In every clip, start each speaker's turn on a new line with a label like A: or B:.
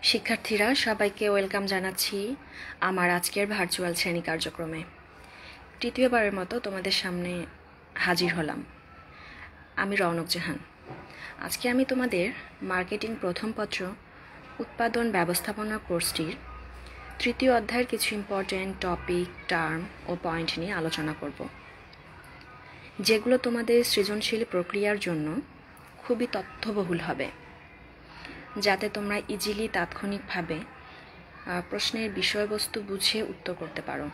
A: শিক্ষার্থীরা সবাইকে ওয়েলকাম জানাচ্ছি আমার আজকের ভার্চুয়াল শ্রেণী কার্যক্রমে। তৃতীয়বারের মতো তোমাদের সামনে হাজির হলাম। আমি রৌনক জাহান। আজকে আমি তোমাদের মার্কেটিং প্রথম পত্র উৎপাদন ব্যবস্থাপনা কোর্সটির তৃতীয় অধ্যায়ের কিছু ইম্পর্টেন্ট টপিক, টার্ম ও পয়েন্ট নিয়ে আলোচনা করব, যেগুলো তোমাদের সৃজনশীল প্রক্রিয়ার জন্য খুবই তথ্যবহুল হবে, যাতে তোমরা ইজিলি তাৎক্ষণিকভাবে প্রশ্নের বিষয়বস্তু বুঝে উত্তর করতে পারো।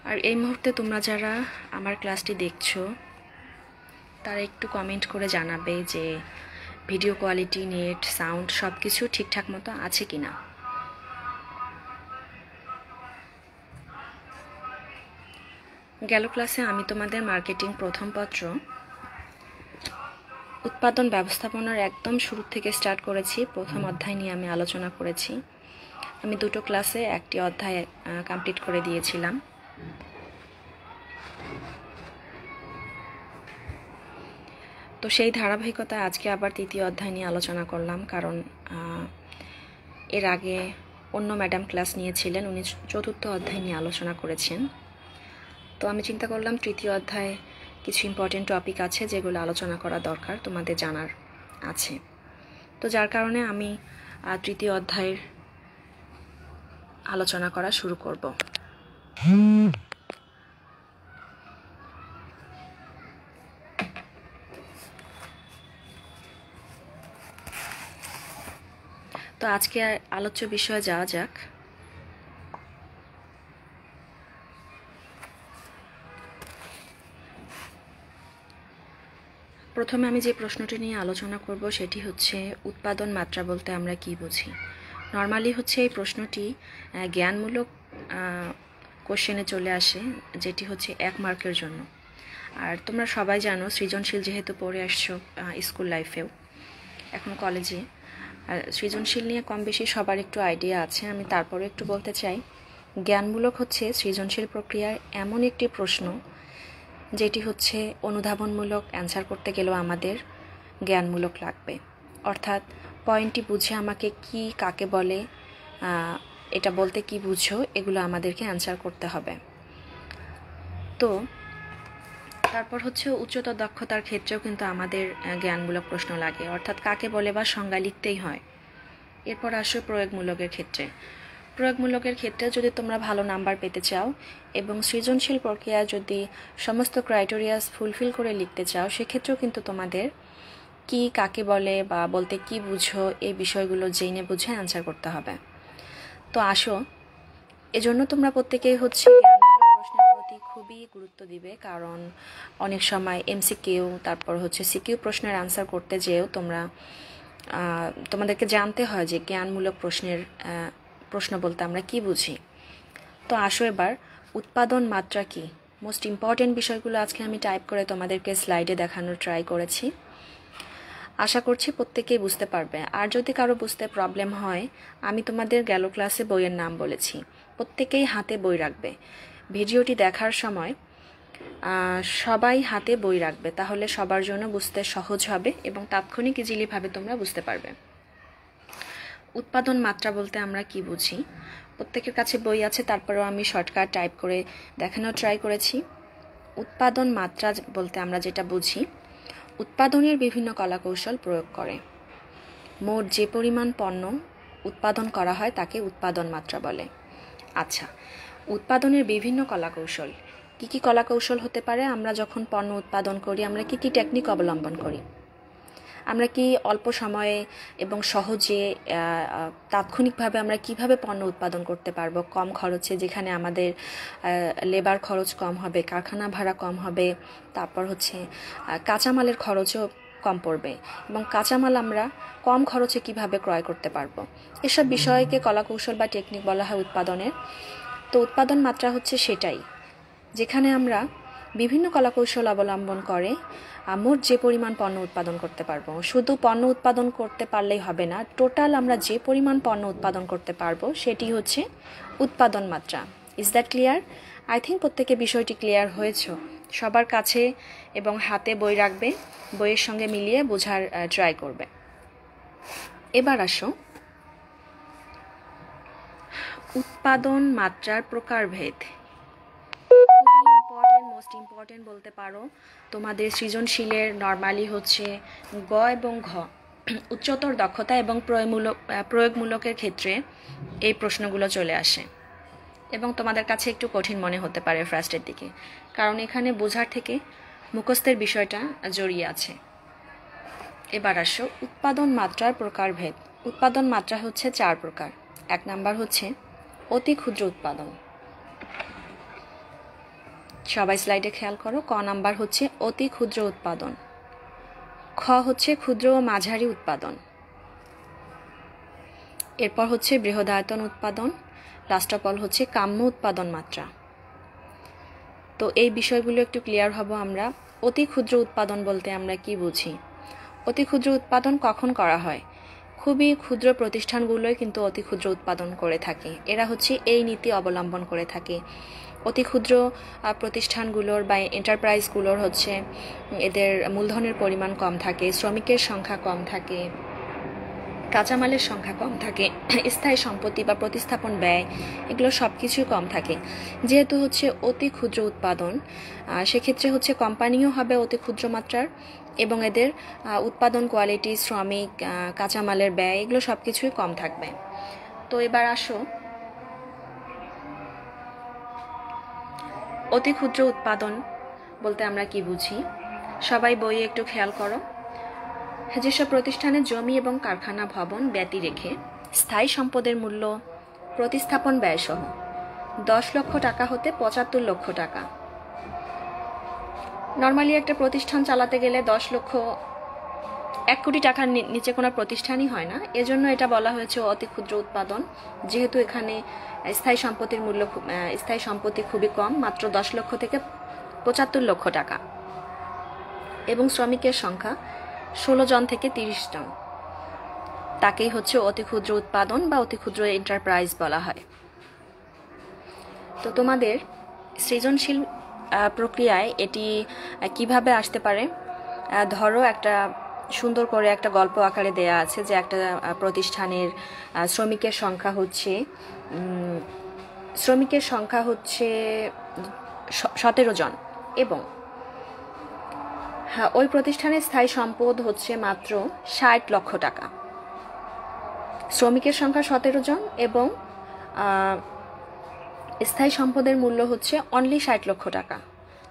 A: আর এই মুহূর্তে তোমরা যারা আমার ক্লাসটি দেখছো তারা একটু কমেন্ট করে জানাবে যে ভিডিও কোয়ালিটি, নেট, সাউন্ড সব কিছু ঠিকঠাক মতো আছে কিনা। গেল ক্লাসে আমি তোমাদের মার্কেটিং প্রথম পত্র উৎপাদন ব্যবস্থাপনার একদম শুরু থেকে স্টার্ট করেছি। প্রথম অধ্যায় নিয়ে আমি আলোচনা করেছি। আমি দুটো ক্লাসে একটি অধ্যায় কমপ্লিট করে দিয়েছিলাম। তো সেই ধারাবাহিকতা আজকে আবার তৃতীয় অধ্যায় নিয়ে আলোচনা করলাম, কারণ এর আগে অন্য ম্যাডাম ক্লাস নিয়েছিলেন, উনি চতুর্থ অধ্যায় নিয়ে আলোচনা করেছেন। তো আমি চিন্তা করলাম তৃতীয় অধ্যায়ে কিছু ইম্পর্টেন্ট টপিক আছে যেগুলো আলোচনা করা দরকার, তোমাদের জানার আছে। তো যার কারণে আমি তৃতীয় অধ্যায়ের আলোচনা করা শুরু করব। তো আজকে আলোচ্য বিষয়ে যাওয়া যাক। প্রথমে আমি যে প্রশ্নটি নিয়ে আলোচনা করব সেটি হচ্ছে উৎপাদন মাত্রা বলতে আমরা কি বুঝি। নর্মালি হচ্ছে এই প্রশ্নটি জ্ঞানমূলক কোশ্চেনে চলে আসে, যেটি হচ্ছে 1 মার্কের জন্য। আর তোমরা সবাই জানো সৃজনশীল যেহেতু পড়ে আসছো স্কুল লাইফেও, এখন কলেজে, সৃজনশীল নিয়ে কম বেশি সবার একটু আইডিয়া আছে। আমি তারপরে একটু বলতে চাই, জ্ঞানমূলক হচ্ছে সৃজনশীল প্রক্রিয়ার এমন একটি প্রশ্ন যেটি হচ্ছে অনুধাবনমূলক অ্যান্সার করতে গেলেও আমাদের জ্ঞানমূলক লাগবে। অর্থাৎ পয়েন্টটি বুঝে আমাকে কি কাকে বলে, এটা বলতে কি বুঝো, এগুলো আমাদেরকে অ্যান্সার করতে হবে। তো তারপর হচ্ছে উচ্চতর দক্ষতার ক্ষেত্রেও কিন্তু আমাদের জ্ঞানমূলক প্রশ্ন লাগে, অর্থাৎ কাকে বলে বা সংজ্ঞা লিখতেই হয়। এরপর আসো প্রয়োগমূলকের ক্ষেত্রে। প্রয়োগমূলকের ক্ষেত্রে যদি তোমরা ভালো নাম্বার পেতে চাও এবং সৃজনশীল প্রক্রিয়া যদি সমস্ত ক্রাইটেরিয়াস ফুলফিল করে লিখতে চাও, সেক্ষেত্রেও কিন্তু তোমাদের কি কাকে বলে বা বলতে কি বুঝো এই বিষয়গুলো জেনে বুঝে অ্যান্সার করতে হবে। তো আসো, এজন্য তোমরা প্রত্যেকেই হচ্ছে জ্ঞানমূলক প্রশ্নের প্রতি খুবই গুরুত্ব দিবে, কারণ অনেক সময় MCQ তারপর হচ্ছে CQ প্রশ্নের অ্যান্সার করতে যেও তোমাদেরকে জানতে হয় যে জ্ঞানমূলক প্রশ্ন বলতে আমরা কি বুঝি। তো আসো এবার উৎপাদন মাত্রা কি, মোস্ট ইম্পর্টেন্ট বিষয়গুলো আজকে আমি টাইপ করে তোমাদেরকে স্লাইডে দেখানোর ট্রাই করেছি। আশা করছি প্রত্যেকেই বুঝতে পারবে। আর যদি কারো বুঝতে প্রবলেম হয়, আমি তোমাদের গেল ক্লাসে বইয়ের নাম বলেছি, প্রত্যেকেই হাতে বই রাখবে। ভিডিওটি দেখার সময় সবাই হাতে বই রাখবে, তাহলে সবার জন্য বুঝতে সহজ হবে এবং তাৎক্ষণিক ইজিলিভাবে তোমরা বুঝতে পারবে। উৎপাদন মাত্রা বলতে আমরা কি বুঝি, প্রত্যেকের কাছে বই আছে, তারপরেও আমি শর্টকাট টাইপ করে দেখানোর ট্রাই করেছি। উৎপাদন মাত্রা বলতে আমরা যেটা বুঝি, উৎপাদনের বিভিন্ন কলাকৌশল প্রয়োগ করে মোট যে পরিমাণ পণ্য উৎপাদন করা হয় তাকে উৎপাদন মাত্রা বলে। আচ্ছা, উৎপাদনের বিভিন্ন কলাকৌশল কি কি কলাকৌশল হতে পারে? আমরা যখন পণ্য উৎপাদন করি আমরা কি কি টেকনিক অবলম্বন করি? আমরা কি অল্প সময়ে এবং সহজে তাৎক্ষণিকভাবে আমরা কিভাবে পণ্য উৎপাদন করতে পারবো কম খরচে, যেখানে আমাদের লেবার খরচ কম হবে, কারখানা ভাড়া কম হবে, তারপর হচ্ছে কাঁচামালের খরচও কম পড়বে, এবং কাঁচামাল আমরা কম খরচে কিভাবে ক্রয় করতে পারবো, এসব বিষয়কে কলাকৌশল বা টেকনিক বলা হয় উৎপাদনের। তো উৎপাদন মাত্রা হচ্ছে সেটাই, যেখানে আমরা বিভিন্ন কলাকৌশল অবলম্বন করে মোট যে পরিমাণ পণ্য উৎপাদন করতে পারবো। শুধু পণ্য উৎপাদন করতে পারলেই হবে না, টোটাল আমরা যে পরিমাণ পণ্য উৎপাদন করতে পারবো সেটি হচ্ছে উৎপাদন মাত্রা। Is that clear? I think প্রত্যেকে বিষয়টি ক্লিয়ার হয়েছে। সবার কাছে এবং হাতে বই রাখবে, বইয়ের সঙ্গে মিলিয়ে বোঝার ট্রাই করবে। এবার আসো উৎপাদন মাত্রার প্রকারভেদ মোস্ট ইম্পর্টেন্ট বলতে পারো। তোমাদের সৃজনশীলের নরমালি হচ্ছে গ এবং ঘ, উচ্চতর দক্ষতা এবং প্রয়োগমূলকের ক্ষেত্রে এই প্রশ্নগুলো চলে আসে এবং তোমাদের কাছে একটু কঠিন মনে হতে পারে ফার্স্টের দিকে, কারণ এখানে বোঝার থেকে মুখস্থের বিষয়টা জড়িয়ে আছে। এবার আসো উৎপাদন মাত্রার প্রকারভেদ। উৎপাদন মাত্রা হচ্ছে 4 প্রকার। 1 নাম্বার হচ্ছে অতি ক্ষুদ্র উৎপাদন। সবাই স্লাইডে খেয়াল করো। ক নাম্বার হচ্ছে অতি ক্ষুদ্র উৎপাদন। খ হচ্ছে ক্ষুদ্র ও মাঝারি উৎপাদন। এরপর হচ্ছে বৃহদায়তন উৎপাদন। লাস্ট অফ অল হচ্ছে কাম্য উৎপাদন মাত্রা। তো এই বিষয়গুলো একটু ক্লিয়ার হব আমরা। অতি ক্ষুদ্র উৎপাদন বলতে আমরা কি বুঝি? অতি ক্ষুদ্র উৎপাদন কখন করা হয়? খুবই ক্ষুদ্র প্রতিষ্ঠানগুলোই কিন্তু অতি ক্ষুদ্র উৎপাদন করে থাকে। এরা হচ্ছে এই নীতি অবলম্বন করে থাকে। অতি ক্ষুদ্র প্রতিষ্ঠানগুলোর বা এন্টারপ্রাইজগুলোর হচ্ছে এদের মূলধনের পরিমাণ কম থাকে, শ্রমিকের সংখ্যা কম থাকে, কাঁচামালের সংখ্যা কম থাকে, স্থায়ী সম্পত্তি বা প্রতিস্থাপন ব্যয় এগুলো সব কিছুই কম থাকে। যেহেতু হচ্ছে অতি ক্ষুদ্র উৎপাদন, সেক্ষেত্রে হচ্ছে কোম্পানিও হবে অতি ক্ষুদ্র মাত্রার এবং এদের উৎপাদন কোয়ালিটি, শ্রমিক, কাঁচামালের ব্যয় এগুলো সব কিছুই কম থাকবে। তো এবার আসো অতি ক্ষুদ্র উৎপাদন বলতে আমরা কি বুঝি? সবাই বইয়ে একটু খেয়াল করো। যেসব প্রতিষ্ঠানে জমি এবং কারখানা ভবন ব্যতি রেখে স্থায়ী সম্পদের মূল্য প্রতিস্থাপন ব্যয়সহ 10 লক্ষ টাকা হতে 75 লক্ষ টাকা। নর্মালি একটা প্রতিষ্ঠান চালাতে গেলে 1 কোটি টাকার নিচে কোনো প্রতিষ্ঠানই হয় না। এজন্য এটা বলা হয়েছে অতি ক্ষুদ্র উৎপাদন, যেহেতু এখানে স্থায়ী সম্পত্তি খুবই কম, মাত্র 10 লক্ষ থেকে 75 লক্ষ টাকা, এবং শ্রমিকের সংখ্যা 16 জন থেকে 30 জন। তাকেই হচ্ছে অতি ক্ষুদ্র উৎপাদন বা অতি ক্ষুদ্র এন্টারপ্রাইজ বলা হয়। তো তোমাদের সৃজনশীল প্রক্রিয়ায় এটি কিভাবে আসতে পারে? ধরো একটা সুন্দর করে একটা গল্প আকারে দেয়া আছে যে একটা প্রতিষ্ঠানের শ্রমিকের সংখ্যা হচ্ছে 17 জন এবং ওই প্রতিষ্ঠানের স্থায়ী সম্পদ হচ্ছে মাত্র 60 লক্ষ টাকা। শ্রমিকের সংখ্যা 17 জন এবং স্থায়ী সম্পদের মূল্য হচ্ছে অনলি 60 লক্ষ টাকা।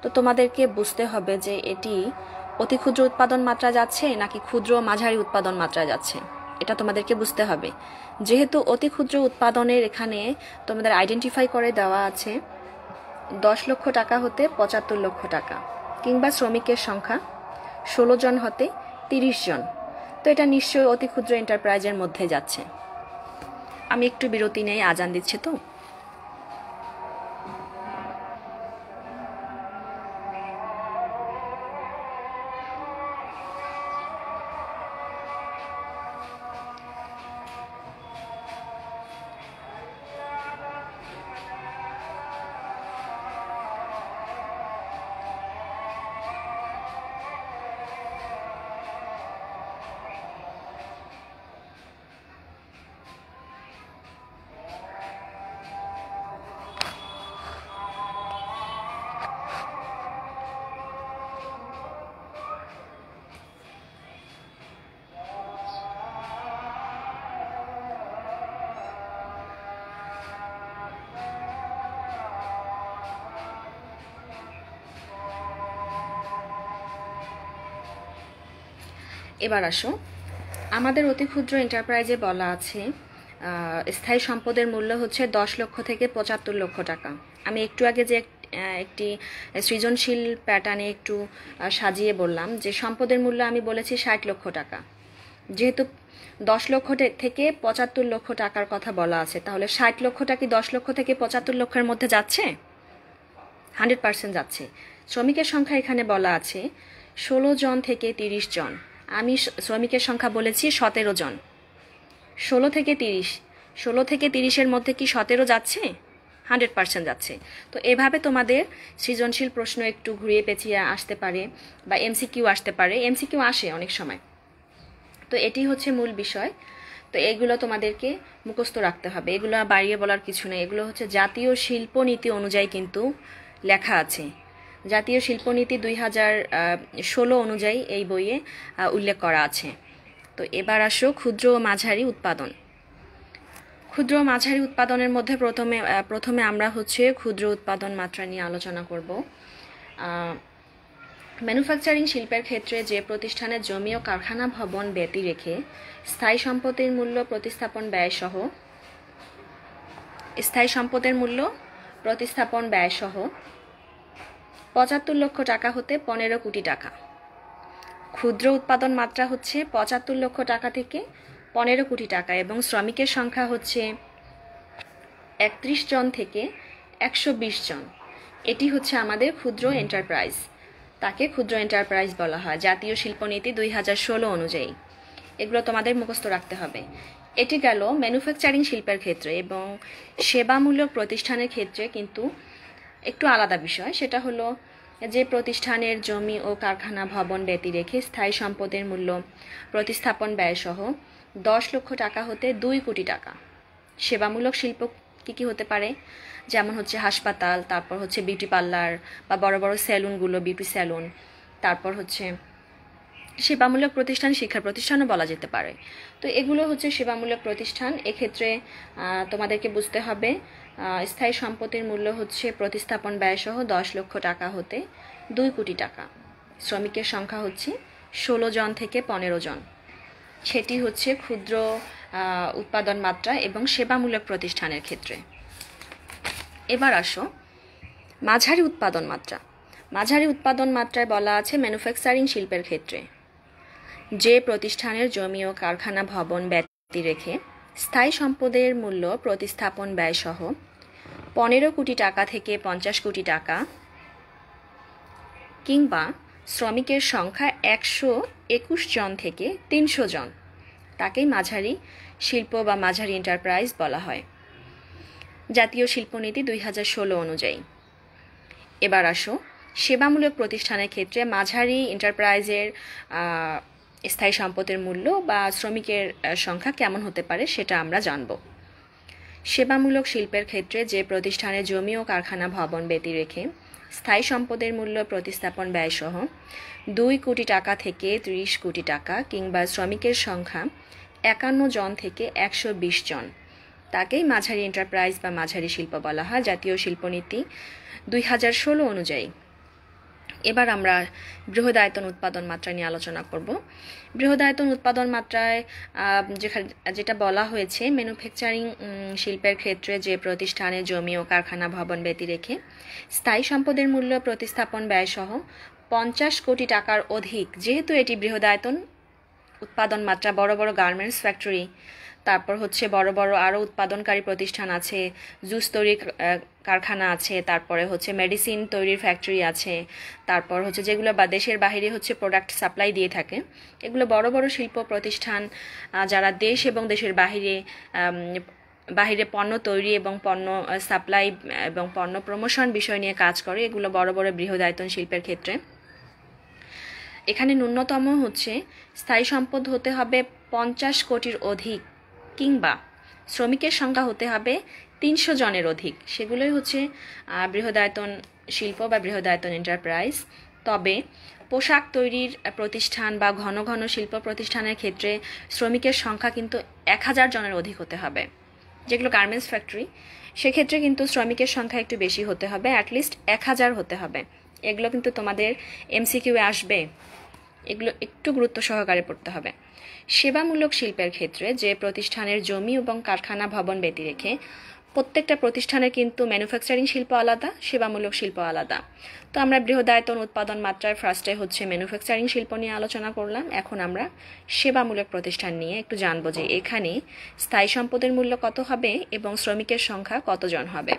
A: তো তোমাদেরকে বুঝতে হবে যে এটি অতি ক্ষুদ্র উৎপাদন মাত্রা যাচ্ছে নাকি ক্ষুদ্র মাঝারি উৎপাদন মাত্রা যাচ্ছে, এটা তোমাদেরকে বুঝতে হবে। যেহেতু অতি ক্ষুদ্র উৎপাদনের এখানে তোমাদের আইডেন্টিফাই করে দেওয়া আছে 10 লক্ষ টাকা হতে 75 লক্ষ টাকা, কিংবা শ্রমিকের সংখ্যা 16 জন হতে 30 জন, তো এটা নিশ্চয়ই অতি ক্ষুদ্র এন্টারপ্রাইজের মধ্যে যাচ্ছে। আমি একটু বিরতি নেই, আজান দিচ্ছে তো। এবার আসো, আমাদের অতি ক্ষুদ্র এন্টারপ্রাইজে বলা আছে স্থায়ী সম্পদের মূল্য হচ্ছে 10 লক্ষ থেকে 75 লক্ষ টাকা। আমি একটু আগে যে একটি সৃজনশীল প্যাটার্নে একটু সাজিয়ে বললাম যে সম্পদের মূল্য আমি বলেছি 60 লক্ষ টাকা। যেহেতু 10 লক্ষ থেকে 75 লক্ষ টাকার কথা বলা আছে, তাহলে 60 লক্ষটা কি 10 লক্ষ থেকে 75 লক্ষের মধ্যে যাচ্ছে? 100% যাচ্ছে। শ্রমিকের সংখ্যা এখানে বলা আছে 16 জন থেকে 30 জন। আমি শ্রমিকের সংখ্যা বলেছি 17 জন। 16 থেকে 30-এর মধ্যে কি 17 যাচ্ছে? 100% যাচ্ছে। তো এভাবে তোমাদের সৃজনশীল প্রশ্ন একটু ঘুরিয়ে পেঁচিয়ে আসতে পারে বা এমসিকিউ আসতে পারে। এমসিকিউ আসে অনেক সময়। তো এটি হচ্ছে মূল বিষয়। তো এগুলো তোমাদেরকে মুখস্থ রাখতে হবে, এগুলো বাড়িয়ে বলার কিছু নেই। এগুলো হচ্ছে জাতীয় শিল্পনীতি অনুযায়ী কিন্তু লেখা আছে। জাতীয় শিল্পনীতি 2016 অনুযায়ী এই বইয়ে উল্লেখ করা আছে। তো এবার আসো ক্ষুদ্র ও মাঝারি উৎপাদন। ক্ষুদ্র ও মাঝারি উৎপাদনের মধ্যে প্রথমে আমরা হচ্ছে ক্ষুদ্র উৎপাদন মাত্রা নিয়ে আলোচনা করব। ম্যানুফ্যাকচারিং শিল্পের ক্ষেত্রে যে প্রতিষ্ঠানের জমি ও কারখানা ভবন ব্যতি রেখে স্থায়ী সম্পদের মূল্য প্রতিস্থাপন ব্যয়সহ 75 লক্ষ টাকা হতে 15 কোটি টাকা। ক্ষুদ্র উৎপাদন মাত্রা হচ্ছে 75 লক্ষ টাকা থেকে 15 কোটি টাকা এবং শ্রমিকের সংখ্যা হচ্ছে 31 জন থেকে 120 জন। এটি হচ্ছে আমাদের ক্ষুদ্র এন্টারপ্রাইজ, তাকে ক্ষুদ্র এন্টারপ্রাইজ বলা হয় জাতীয় শিল্পনীতি 2016 অনুযায়ী। এগুলো তোমাদের মুখস্থ রাখতে হবে। এটি গেল ম্যানুফ্যাকচারিং শিল্পের ক্ষেত্রে, এবং সেবামূলক প্রতিষ্ঠানের ক্ষেত্রে কিন্তু একটু আলাদা বিষয়। সেটা হলো যে প্রতিষ্ঠানের জমি ও কারখানা ভবন ব্যতি রেখে স্থায়ী সম্পদের মূল্য প্রতিস্থাপন ব্যয়সহ 10 লক্ষ টাকা হতে 2 কোটি টাকা। সেবামূলক শিল্প কী হতে পারে, যেমন হচ্ছে হাসপাতাল, তারপর হচ্ছে বিউটি পার্লার বা বড় বড় সেলুনগুলো, বিউটি সেলুন, তারপর হচ্ছে সেবামূলক প্রতিষ্ঠান, শিক্ষা প্রতিষ্ঠানও বলা যেতে পারে। তো এগুলো হচ্ছে সেবামূলক প্রতিষ্ঠান। এক্ষেত্রে তোমাদেরকে বুঝতে হবে স্থায়ী সম্পত্তির মূল্য হচ্ছে প্রতিস্থাপন ব্যয়সহ 10 লক্ষ টাকা হতে 2 কোটি টাকা। শ্রমিকের সংখ্যা হচ্ছে 16 জন থেকে 15 জন। সেটি হচ্ছে ক্ষুদ্র উৎপাদন মাত্রা এবং সেবামূলক প্রতিষ্ঠানের ক্ষেত্রে। এবার আসো মাঝারি উৎপাদন মাত্রা। মাঝারি উৎপাদন মাত্রায় বলা আছে ম্যানুফ্যাকচারিং শিল্পের ক্ষেত্রে যে প্রতিষ্ঠানের জমি ও কারখানা ভবন ব্যতি রেখে স্থায়ী সম্পদের মূল্য প্রতিস্থাপন ব্যয়সহ 15 কোটি টাকা থেকে 50 কোটি টাকা কিংবা শ্রমিকের সংখ্যা 121 জন থেকে 300 জন, তাকেই মাঝারি শিল্প বা মাঝারি এন্টারপ্রাইজ বলা হয় জাতীয় শিল্পনীতি 2016 অনুযায়ী। এবার আসো সেবামূলক প্রতিষ্ঠানের ক্ষেত্রে মাঝারি এন্টারপ্রাইজের স্থায়ী সম্পদের মূল্য বা শ্রমিকের সংখ্যা কেমন হতে পারে সেটা আমরা জানব। সেবামূলক শিল্পের ক্ষেত্রে যে প্রতিষ্ঠানের জমি ও কারখানা ভবন ব্যতি রেখে স্থায়ী সম্পদের মূল্য প্রতিস্থাপন ব্যয়সহ 2 কোটি টাকা থেকে 30 কোটি টাকা কিংবা শ্রমিকের সংখ্যা 51 জন থেকে 120 জন, তাকেই মাঝারি এন্টারপ্রাইজ বা মাঝারি শিল্প বলা হয় জাতীয় শিল্পনীতি 2016 অনুযায়ী। এবার আমরা বৃহদায়তন উৎপাদন মাত্রা নিয়ে আলোচনা করব। বৃহদায়তন উৎপাদন মাত্রায় যেটা বলা হয়েছে ম্যানুফ্যাকচারিং শিল্পের ক্ষেত্রে যে প্রতিষ্ঠানে জমি ও কারখানা ভবন ব্যতি রেখে স্থায়ী সম্পদের মূল্য প্রতিস্থাপন ব্যয়সহ 50 কোটি টাকার অধিক, যেহেতু এটি বৃহদায়তন উৎপাদন মাত্রা, বড় বড় গার্মেন্টস ফ্যাক্টরি, তারপর হচ্ছে বড় বড় আরও উৎপাদনকারী প্রতিষ্ঠান আছে, জুস তৈরির কারখানা আছে, তারপরে হচ্ছে মেডিসিন তৈরির ফ্যাক্টরি আছে, তারপর হচ্ছে যেগুলো বা দেশের বাইরে হচ্ছে প্রোডাক্ট সাপ্লাই দিয়ে থাকে, এগুলো বড় বড় শিল্প প্রতিষ্ঠান যারা দেশ এবং দেশের বাহিরে পণ্য তৈরি এবং পণ্য সাপ্লাই এবং পণ্য প্রমোশন বিষয় নিয়ে কাজ করে, এগুলো বড় বড় বৃহদায়তন শিল্পের ক্ষেত্রে। এখানে ন্যূনতম হচ্ছে স্থায়ী সম্পদ হতে হবে 50 কোটির অধিক কিংবা শ্রমিকের সংখ্যা হতে হবে 300 জনের অধিক, সেগুলোই হচ্ছে বৃহদায়তন শিল্প বা বৃহদায়তন এন্টারপ্রাইজ। তবে পোশাক তৈরির প্রতিষ্ঠান বা ঘন ঘন শিল্প প্রতিষ্ঠানের ক্ষেত্রে শ্রমিকের সংখ্যা কিন্তু 1000 জনের অধিক হতে হবে। যেগুলো গার্মেন্টস ফ্যাক্টরি, সেক্ষেত্রে কিন্তু শ্রমিকের সংখ্যা একটু বেশি হতে হবে, অ্যাটলিস্ট 1000 হতে হবে। এগুলো কিন্তু তোমাদের MCQ আসবে, এগুলো একটু গুরুত্ব সহকারে পড়তে হবে। সেবামূলক শিল্পের ক্ষেত্রে যে প্রতিষ্ঠানের জমি এবং কারখানা ভবন ব্যতি রেখে, প্রত্যেকটা প্রতিষ্ঠানের কিন্তু ম্যানুফ্যাকচারিং শিল্প আলাদা, সেবামূলক শিল্প আলাদা। তো আমরা বৃহদায়তন উৎপাদন মাত্রার ফার্স্টে হচ্ছে ম্যানুফ্যাকচারিং শিল্প নিয়ে আলোচনা করলাম। এখন আমরা সেবামূলক প্রতিষ্ঠান নিয়ে একটু জানবো যে এখানে স্থায়ী সম্পদের মূল্য কত হবে এবং শ্রমিকের সংখ্যা কতজন হবে।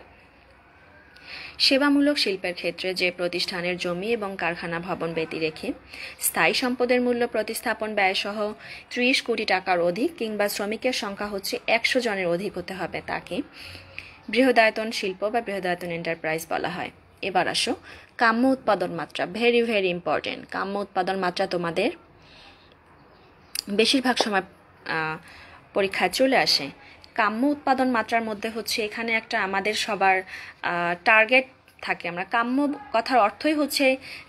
A: সেবামূলক শিল্পের ক্ষেত্রে যে প্রতিষ্ঠানের জমি এবং কারখানা ভবন ব্যতি রেখে স্থায়ী সম্পদের মূল্য প্রতিস্থাপন ব্যয়সহ 30 কোটি টাকার অধিক কিংবা শ্রমিকের সংখ্যা হচ্ছে 100 জনের অধিক হতে হবে, তাকে বৃহদায়তন শিল্প বা বৃহদায়তন এন্টারপ্রাইজ বলা হয়। এবার আসো কাম্য উৎপাদন মাত্রা, ভেরি ভেরি ইম্পর্টেন্ট। কাম্য উৎপাদন মাত্রা তোমাদের বেশিরভাগ সময় পরীক্ষায় চলে আসে। কাম্য উৎপাদন মাত্রার মধ্যে হচ্ছে এখানে একটা আমাদের সবার টার্গেট থাকে। আমরা কাম্য কথার অর্থই হচ্ছে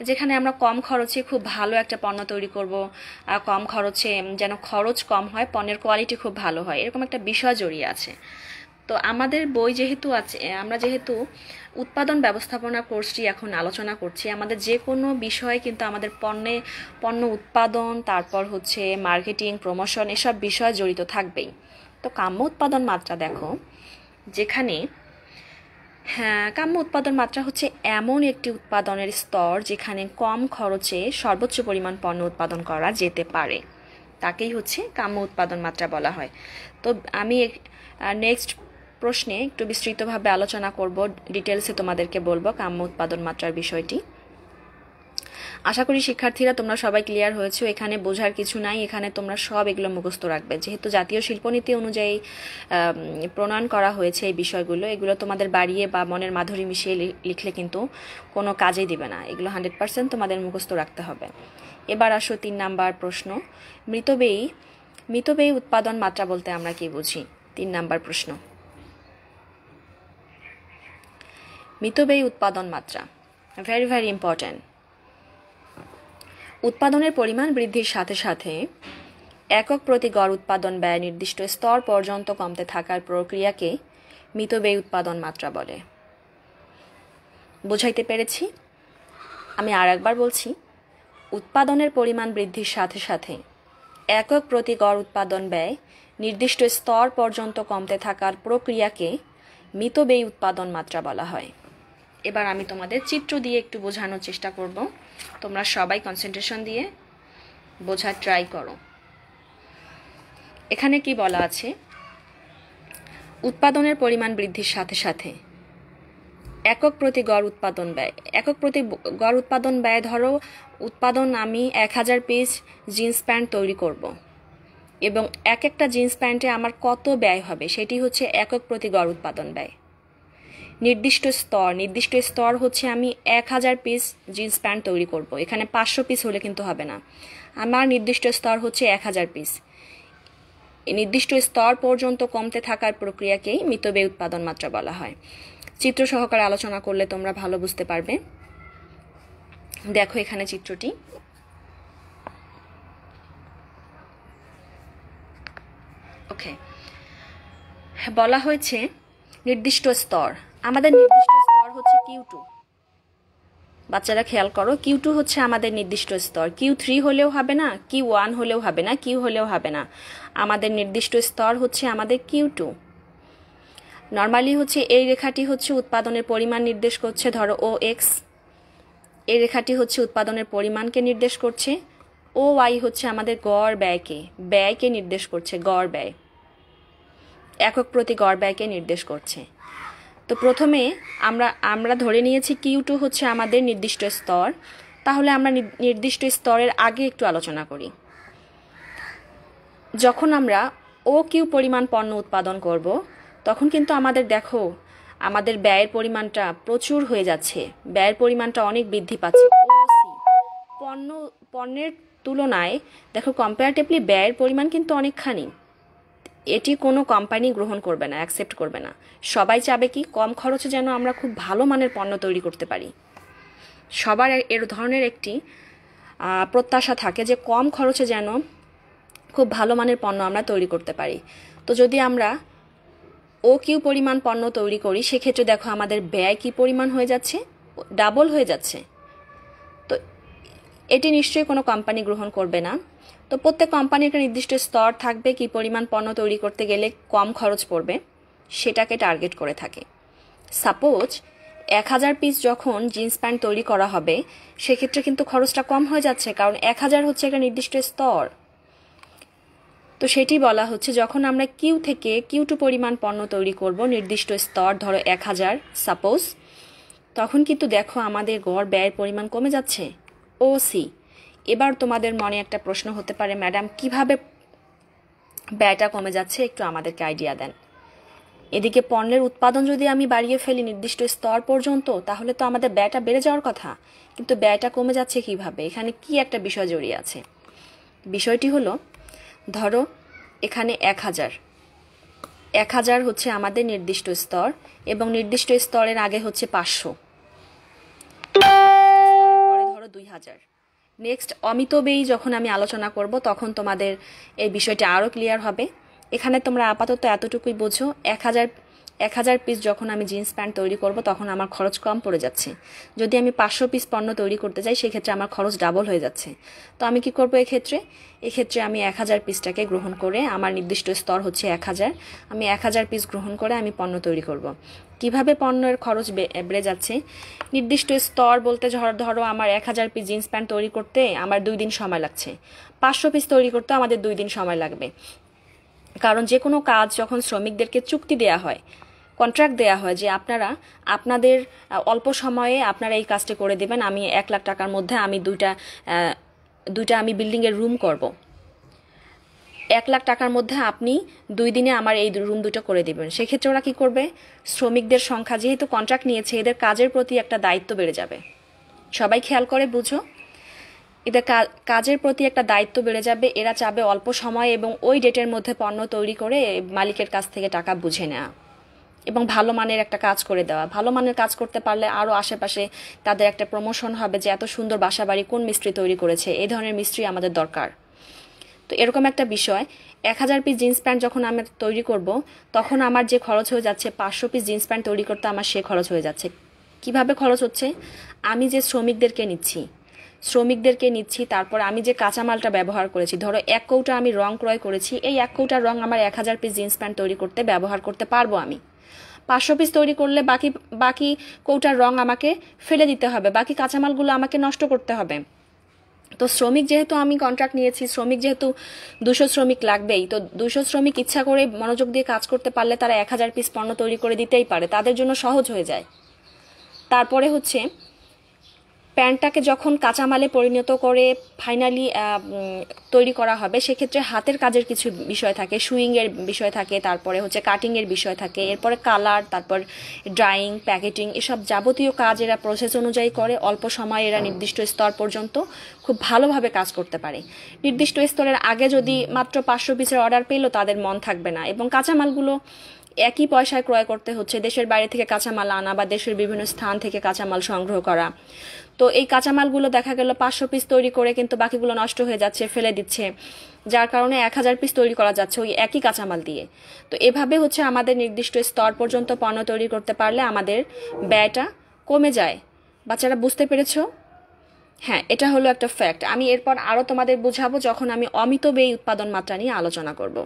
A: যেখানে আমরা কম খরচে খুব ভালো একটা পণ্য তৈরি করব, কম খরচে যেন খরচ কম হয়, পণ্যের কোয়ালিটি খুব ভালো হয়, এরকম একটা বিষয় জড়িয়ে আছে। তো আমাদের বই যেহেতু আছে, আমরা যেহেতু উৎপাদন ব্যবস্থাপনা কোর্সটি এখন আলোচনা করছি, আমাদের যে কোনো বিষয়ে কিন্তু আমাদের পণ্য উৎপাদন, তারপর হচ্ছে মার্কেটিং, প্রমোশন, এসব বিষয় জড়িত থাকবেই। তো কাম্য উৎপাদন মাত্রা দেখো, যেখানে কাম্য উৎপাদন মাত্রা হচ্ছে এমন একটি উৎপাদনের স্তর যেখানে কম খরচে সর্বোচ্চ পরিমাণ পণ্য উৎপাদন করা যেতে পারে, তাকেই হচ্ছে কাম্য উৎপাদন মাত্রা বলা হয়। তো আমি নেক্সট প্রশ্নে একটু বিস্তৃতভাবে আলোচনা করব, ডিটেলসে তোমাদেরকে বলবো কাম্য উৎপাদন মাত্রার বিষয়টি। আশা করি শিক্ষার্থীরা তোমরা সবাই ক্লিয়ার হয়েছো, এখানে বোঝার কিছু নাই, এখানে তোমরা সব এগুলো মুখস্থ রাখবে। যেহেতু জাতীয় শিল্পনীতি অনুযায়ী প্রণয়ন করা হয়েছে এই বিষয়গুলো, এগুলো তোমাদের বাড়িয়ে বা মনের মাধুরী মিশিয়ে লিখলে কিন্তু কোনো কাজেই দিবে না, এগুলো 100% তোমাদের মুখস্থ রাখতে হবে। এবার আসো 3 নাম্বার প্রশ্ন, মিতব্যয়ী উৎপাদন মাত্রা বলতে আমরা কি বুঝি? 3 নাম্বার প্রশ্ন, মিতব্যয়ী উৎপাদন মাত্রা ভেরি ভেরি ইম্পর্ট্যান্ট। উৎপাদনের পরিমাণ বৃদ্ধির সাথে সাথে একক প্রতি গড় উৎপাদন ব্যয় নির্দিষ্ট স্তর পর্যন্ত কমতে থাকার প্রক্রিয়াকে মিতব্যয়ী উৎপাদন মাত্রা বলে। বুঝাইতে পেরেছি? আমি আর একবার বলছি, উৎপাদনের পরিমাণ বৃদ্ধির সাথে সাথে একক প্রতি গড় উৎপাদন ব্যয় নির্দিষ্ট স্তর পর্যন্ত কমতে থাকার প্রক্রিয়াকে মিতব্যয়ী উৎপাদন মাত্রা বলা হয়। এবার আমি তোমাদের চিত্র দিয়ে একটু বোঝানোর চেষ্টা করব, তোমরা সবাই কনসেন্ট্রেশন দিয়ে বোঝার ট্রাই করো। এখানে কি বলা আছে? উৎপাদনের পরিমাণ বৃদ্ধির সাথে সাথে একক প্রতি গড় উৎপাদন ব্যয়, একক প্রতি গড় উৎপাদন ব্যয়, ধরো উৎপাদন আমি 1000 পিস জিন্স প্যান্ট তৈরি করব এবং এক একটা জিন্স প্যান্টে আমার কত ব্যয় হবে সেটি হচ্ছে একক প্রতি গড় উৎপাদন ব্যয়। নির্দিষ্ট স্তর হচ্ছে আমি 1000 পিস জিন্স প্যান্ট তৈরি করব, এখানে 500 পিস হলে কিন্তু হবে না, আমার নির্দিষ্ট স্তর হচ্ছে 1000 পিস। নির্দিষ্ট স্তর পর্যন্ত কমতে থাকার প্রক্রিয়াকেই মিতব্যয়ী উৎপাদন মাত্রা বলা হয়। চিত্র সহকারে আলোচনা করলে তোমরা ভালো বুঝতে পারবে। দেখো এখানে চিত্রটি, ওকে, বলা হয়েছে নির্দিষ্ট স্তর, আমাদের নির্দিষ্ট স্তর হচ্ছে Q2। বাচ্চারা খেয়াল করো, Q2 হচ্ছে আমাদের নির্দিষ্ট স্তর, Q3 হলেও হবে না, Q1 হলেও হবে না, Q হলেও হবে না, আমাদের নির্দিষ্ট স্তর হচ্ছে আমাদের Q2। নর্মালি হচ্ছে এই রেখাটি হচ্ছে উৎপাদনের পরিমাণ নির্দেশ করছে, ধরো OX, এই রেখাটি হচ্ছে উৎপাদনের পরিমাণকে নির্দেশ করছে, OY হচ্ছে আমাদের গড় ব্যয়কে নির্দেশ করছে, গড় ব্যয়, একক প্রতি গড় ব্যয়কে নির্দেশ করছে। তো প্রথমে আমরা ধরে নিয়েছি Q2 হচ্ছে আমাদের নির্দিষ্ট স্তর, তাহলে আমরা নির্দিষ্ট স্তরের আগে একটু আলোচনা করি। যখন আমরা OQ পরিমাণ পণ্য উৎপাদন করব, তখন কিন্তু আমাদের দেখো আমাদের ব্যয়ের পরিমাণটা প্রচুর হয়ে যাচ্ছে, ব্যয়ের পরিমাণটা অনেক বৃদ্ধি পাচ্ছে। পণ্যের তুলনায় দেখো কম্পারেটিভলি ব্যয়ের পরিমাণ কিন্তু অনেকখানি, এটি কোনো কোম্পানি গ্রহণ করবে না, অ্যাকসেপ্ট করবে না। সবাই চাবে কি কম খরচে যেন আমরা খুব ভালো মানের পণ্য তৈরি করতে পারি, সবার এর ধরনের একটি প্রত্যাশা থাকে যে কম খরচে যেন খুব ভালো মানের পণ্য আমরা তৈরি করতে পারি। তো যদি আমরা OQ পরিমাণ পণ্য তৈরি করি, সেক্ষেত্রে দেখো আমাদের ব্যয় কি পরিমাণ হয়ে যাচ্ছে, ডাবল হয়ে যাচ্ছে। তো এটি নিশ্চয়ই কোনো কোম্পানি গ্রহণ করবে না। তো প্রত্যেক কোম্পানির একটা নির্দিষ্ট স্তর থাকবে, কি পরিমাণ পণ্য তৈরি করতে গেলে কম খরচ পড়বে, সেটাকে টার্গেট করে থাকে। সাপোজ 1000 পিস যখন জিন্স প্যান্ট তৈরি করা হবে, সেক্ষেত্রে কিন্তু খরচটা কম হয়ে যাচ্ছে, কারণ 1000 হচ্ছে একটা নির্দিষ্ট স্তর। তো সেটি বলা হচ্ছে যখন আমরা থেকে Q2 পরিমাণ পণ্য তৈরি করব, নির্দিষ্ট স্তর ধরো 1000 সাপোজ, তখন কিন্তু দেখো আমাদের গড় ব্যয়ের পরিমাণ কমে যাচ্ছে, OC। এবার তোমাদের মনে একটা প্রশ্ন হতে পারে, ম্যাডাম কিভাবে ব্যয়টা কমে যাচ্ছে একটু আমাদেরকে আইডিয়া দেন। এদিকে পণ্যের উৎপাদন যদি আমি বাড়িয়ে ফেলি নির্দিষ্ট স্তর পর্যন্ত, তাহলে তো আমাদের ব্যয়টা বেড়ে যাওয়ার কথা, কিন্তু ব্যয়টা কমে যাচ্ছে কিভাবে? এখানে কি একটা বিষয় জড়িয়ে আছে। বিষয়টি হলো, ধরো এখানে 1000 1000 হচ্ছে আমাদের নির্দিষ্ট স্তর, এবং নির্দিষ্ট স্তরের আগে হচ্ছে 500, পরে ধরো 2000। নেক্সট অমিতব্যয়ী যখন আমি আলোচনা করব তখন তোমাদের এই বিষয়টা আরও ক্লিয়ার হবে। এখানে তোমরা আপাতত এতটুকুই বোঝো, 1000 পিস যখন আমি জিন্স প্যান্ট তৈরি করব তখন আমার খরচ কম পড়ে যাচ্ছে। যদি আমি 500 পিস পণ্য তৈরি করতে যাই সেক্ষেত্রে আমার খরচ ডাবল হয়ে যাচ্ছে। তো আমি কি করব এক্ষেত্রে আমি 1000 পিসটাকে গ্রহণ করে, আমার নির্দিষ্ট স্তর হচ্ছে 1000, আমি 1000 পিস গ্রহণ করে আমি পণ্য তৈরি করব। কিভাবে পণ্যের খরচ বেড়ে যাচ্ছে? নির্দিষ্ট স্তর বলতে ধরো আমার 1000 পিস জিন্স প্যান্ট তৈরি করতে আমার 2 দিন সময় লাগছে, 500 পিস তৈরি করতে আমাদের 2 দিন সময় লাগবে। কারণ যে কোনো কাজ যখন শ্রমিকদেরকে চুক্তি দেয়া হয়, কন্ট্রাক্ট দেয়া হয় যে আপনাদের অল্প সময়ে আপনারা এই কাজটি করে দেবেন, আমি 1 লাখ টাকার মধ্যে আমি দুইটা আমি বিল্ডিংয়ের রুম করব, 1 লাখ টাকার মধ্যে আপনি 2 দিনে আমার এই রুম দুটো করে দেবেন। সেক্ষেত্রে ওরা কি করবে? শ্রমিকদের সংখ্যা যেহেতু কন্ট্রাক্ট নিয়েছে, এদের কাজের প্রতি একটা দায়িত্ব বেড়ে যাবে। সবাই খেয়াল করে বুঝো, এদের কাজের প্রতি একটা দায়িত্ব বেড়ে যাবে। এরা চাবে অল্প সময় এবং ওই ডেটের মধ্যে পণ্য তৈরি করে মালিকের কাছ থেকে টাকা বুঝে নেওয়া এবং ভালো মানের একটা কাজ করে দেওয়া। ভালো মানের কাজ করতে পারলে আরও আশেপাশে তাদের একটা প্রমোশন হবে যে এত সুন্দর বাসাবাড়ি কোন মিস্ত্রি তৈরি করেছে, এই ধরনের মিস্ত্রি আমাদের দরকার। তো এরকম একটা বিষয়, 1000 পিস জিন্স প্যান্ট যখন আমি তৈরি করব তখন আমার যে খরচ হয়ে যাচ্ছে 500 পিস জিন্স প্যান্ট তৈরি করতে আমার সে খরচ হয়ে যাচ্ছে। কিভাবে খরচ হচ্ছে? আমি যে শ্রমিকদেরকে নিচ্ছি, তারপর আমি যে কাঁচামালটা ব্যবহার করেছি, ধরো 1 কৌটা আমি রং ক্রয় করেছি, এই 1 কৌটা রং আমার 1000 পিস জিন্স প্যান্ট তৈরি করতে ব্যবহার করতে পারবো আমি। 500 পিস তৈরি করলে বাকি কৌটার রং আমাকে ফেলে দিতে হবে, বাকি কাঁচামালগুলো আমাকে নষ্ট করতে হবে। তো শ্রমিক যেহেতু আমি কন্ট্রাক্ট নিয়েছি, শ্রমিক যেহেতু 200 শ্রমিক লাগবেই, তো 200 শ্রমিক ইচ্ছা করে মনোযোগ দিয়ে কাজ করতে পারলে তারা 1000 পিস পণ্য তৈরি করে দিতেই পারে, তাদের জন্য সহজ হয়ে যায়। তারপরে হচ্ছে প্যান্টটাকে যখন কাঁচামালে পরিণত করে ফাইনালি তৈরি করা হবে, সেক্ষেত্রে হাতের কাজের কিছু বিষয় থাকে, সুইংয়ের বিষয় থাকে, তারপরে হচ্ছে কাটিংয়ের বিষয় থাকে, এরপরে কালার, তারপর ড্রাইং, প্যাকেটিং, এসব যাবতীয় কাজ এরা প্রসেস অনুযায়ী করে। অল্প সময়ে এরা নির্দিষ্ট স্তর পর্যন্ত খুব ভালোভাবে কাজ করতে পারে। নির্দিষ্ট স্তরের আগে যদি মাত্র 500 পিসের অর্ডার পেলো তাদের মন থাকবে না, এবং কাঁচামালগুলো একই পয়সায় ক্রয় করতে হচ্ছে। দেশের বাইরে থেকে কাঁচামাল আনা বা দেশের বিভিন্ন স্থান থেকে কাঁচামাল সংগ্রহ করা, তো এই কাঁচামালগুলো দেখা গেল 500 পিস তৈরি করে কিন্তু বাকিগুলো নষ্ট হয়ে যাচ্ছে, ফেলে দিচ্ছে, যার কারণে 1000 পিস তৈরি করা যাচ্ছে ওই একই কাঁচামাল দিয়ে। তো এভাবে হচ্ছে আমাদের নির্দিষ্ট স্তর পর্যন্ত পণ্য তৈরি করতে পারলে আমাদের ব্যয়টা কমে যায়। বাচ্চারা বুঝতে পেরেছো? হ্যাঁ, এটা হলো একটা ফ্যাক্ট। আমি এরপর আরও তোমাদের বোঝাবো যখন আমি অমিতব্যয়ী উৎপাদন মাত্রা নিয়ে আলোচনা করব।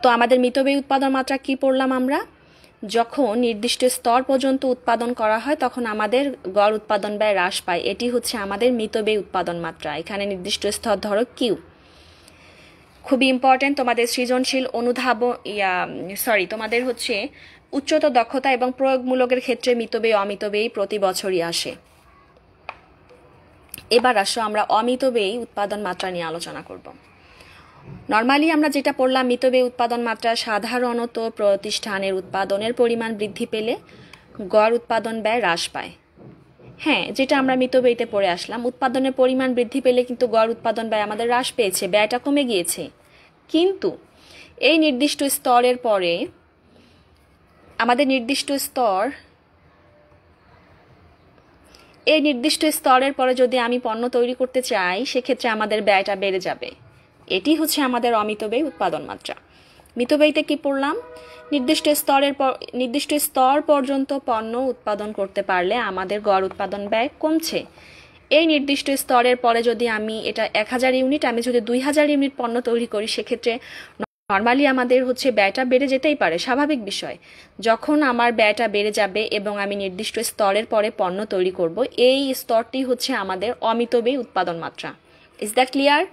A: তো আমাদের মিতব্যয়ী উৎপাদন মাত্রা কি পড়লাম আমরা? যখন নির্দিষ্ট স্তর পর্যন্ত উৎপাদন করা হয় তখন আমাদের গড় উৎপাদন ব্যয় হ্রাস পায়, এটি হচ্ছে আমাদের মিতব্যয়ী উৎপাদন মাত্রা। এখানে নির্দিষ্ট স্তর ধরো কিউ। খুবই ইম্পর্টেন্ট, তোমাদের সৃজনশীল তোমাদের হচ্ছে উচ্চতর দক্ষতা এবং প্রয়োগমূলকের ক্ষেত্রে মিতব্যয়ী অমিতব্যয়ী প্রতি বছরই আসে। এবার আসো আমরা অমিতব্যয়ী উৎপাদন মাত্রা নিয়ে আলোচনা করব। নর্মালি আমরা যেটা পড়লাম, মিতব্যয়ী উৎপাদন মাত্রা সাধারণত প্রতিষ্ঠানের উৎপাদনের পরিমাণ বৃদ্ধি পেলে গড় উৎপাদন ব্যয় হ্রাস পায়। হ্যাঁ, যেটা আমরা মিতব্যয়ীতে পড়ে আসলাম, উৎপাদনের পরিমাণ বৃদ্ধি পেলে কিন্তু গড় উৎপাদন ব্যয় আমাদের হ্রাস পেয়েছে, ব্যয়টা কমে গিয়েছে। কিন্তু এই নির্দিষ্ট স্তরের পরে আমাদের নির্দিষ্ট স্তরের পরে যদি আমি পণ্য তৈরি করতে চাই সেক্ষেত্রে আমাদের ব্যয়টা বেড়ে যাবে। এটি হচ্ছে আমাদের অমিতব্যয়ী উৎপাদন মাত্রা। মিতব্যয়ীতে কি পড়লাম? নির্দিষ্ট স্তর পর্যন্ত পণ্য উৎপাদন করতে পারলে আমাদের গড় উৎপাদন ব্যয় কমছে। এই নির্দিষ্ট স্তরের পরে যদি আমি এটা 1000 ইউনিট, আমি যদি 2000 ইউনিট পণ্য তৈরি করি সেক্ষেত্রে নর্মালি আমাদের হচ্ছে ব্যয়টা বেড়ে যেতেই পারে, স্বাভাবিক বিষয়। যখন আমার ব্যয়টা বেড়ে যাবে এবং আমি নির্দিষ্ট স্তরের পরে পণ্য তৈরি করব, এই স্তরটি হচ্ছে আমাদের অমিতব্যয়ী উৎপাদন মাত্রা। Is that clear?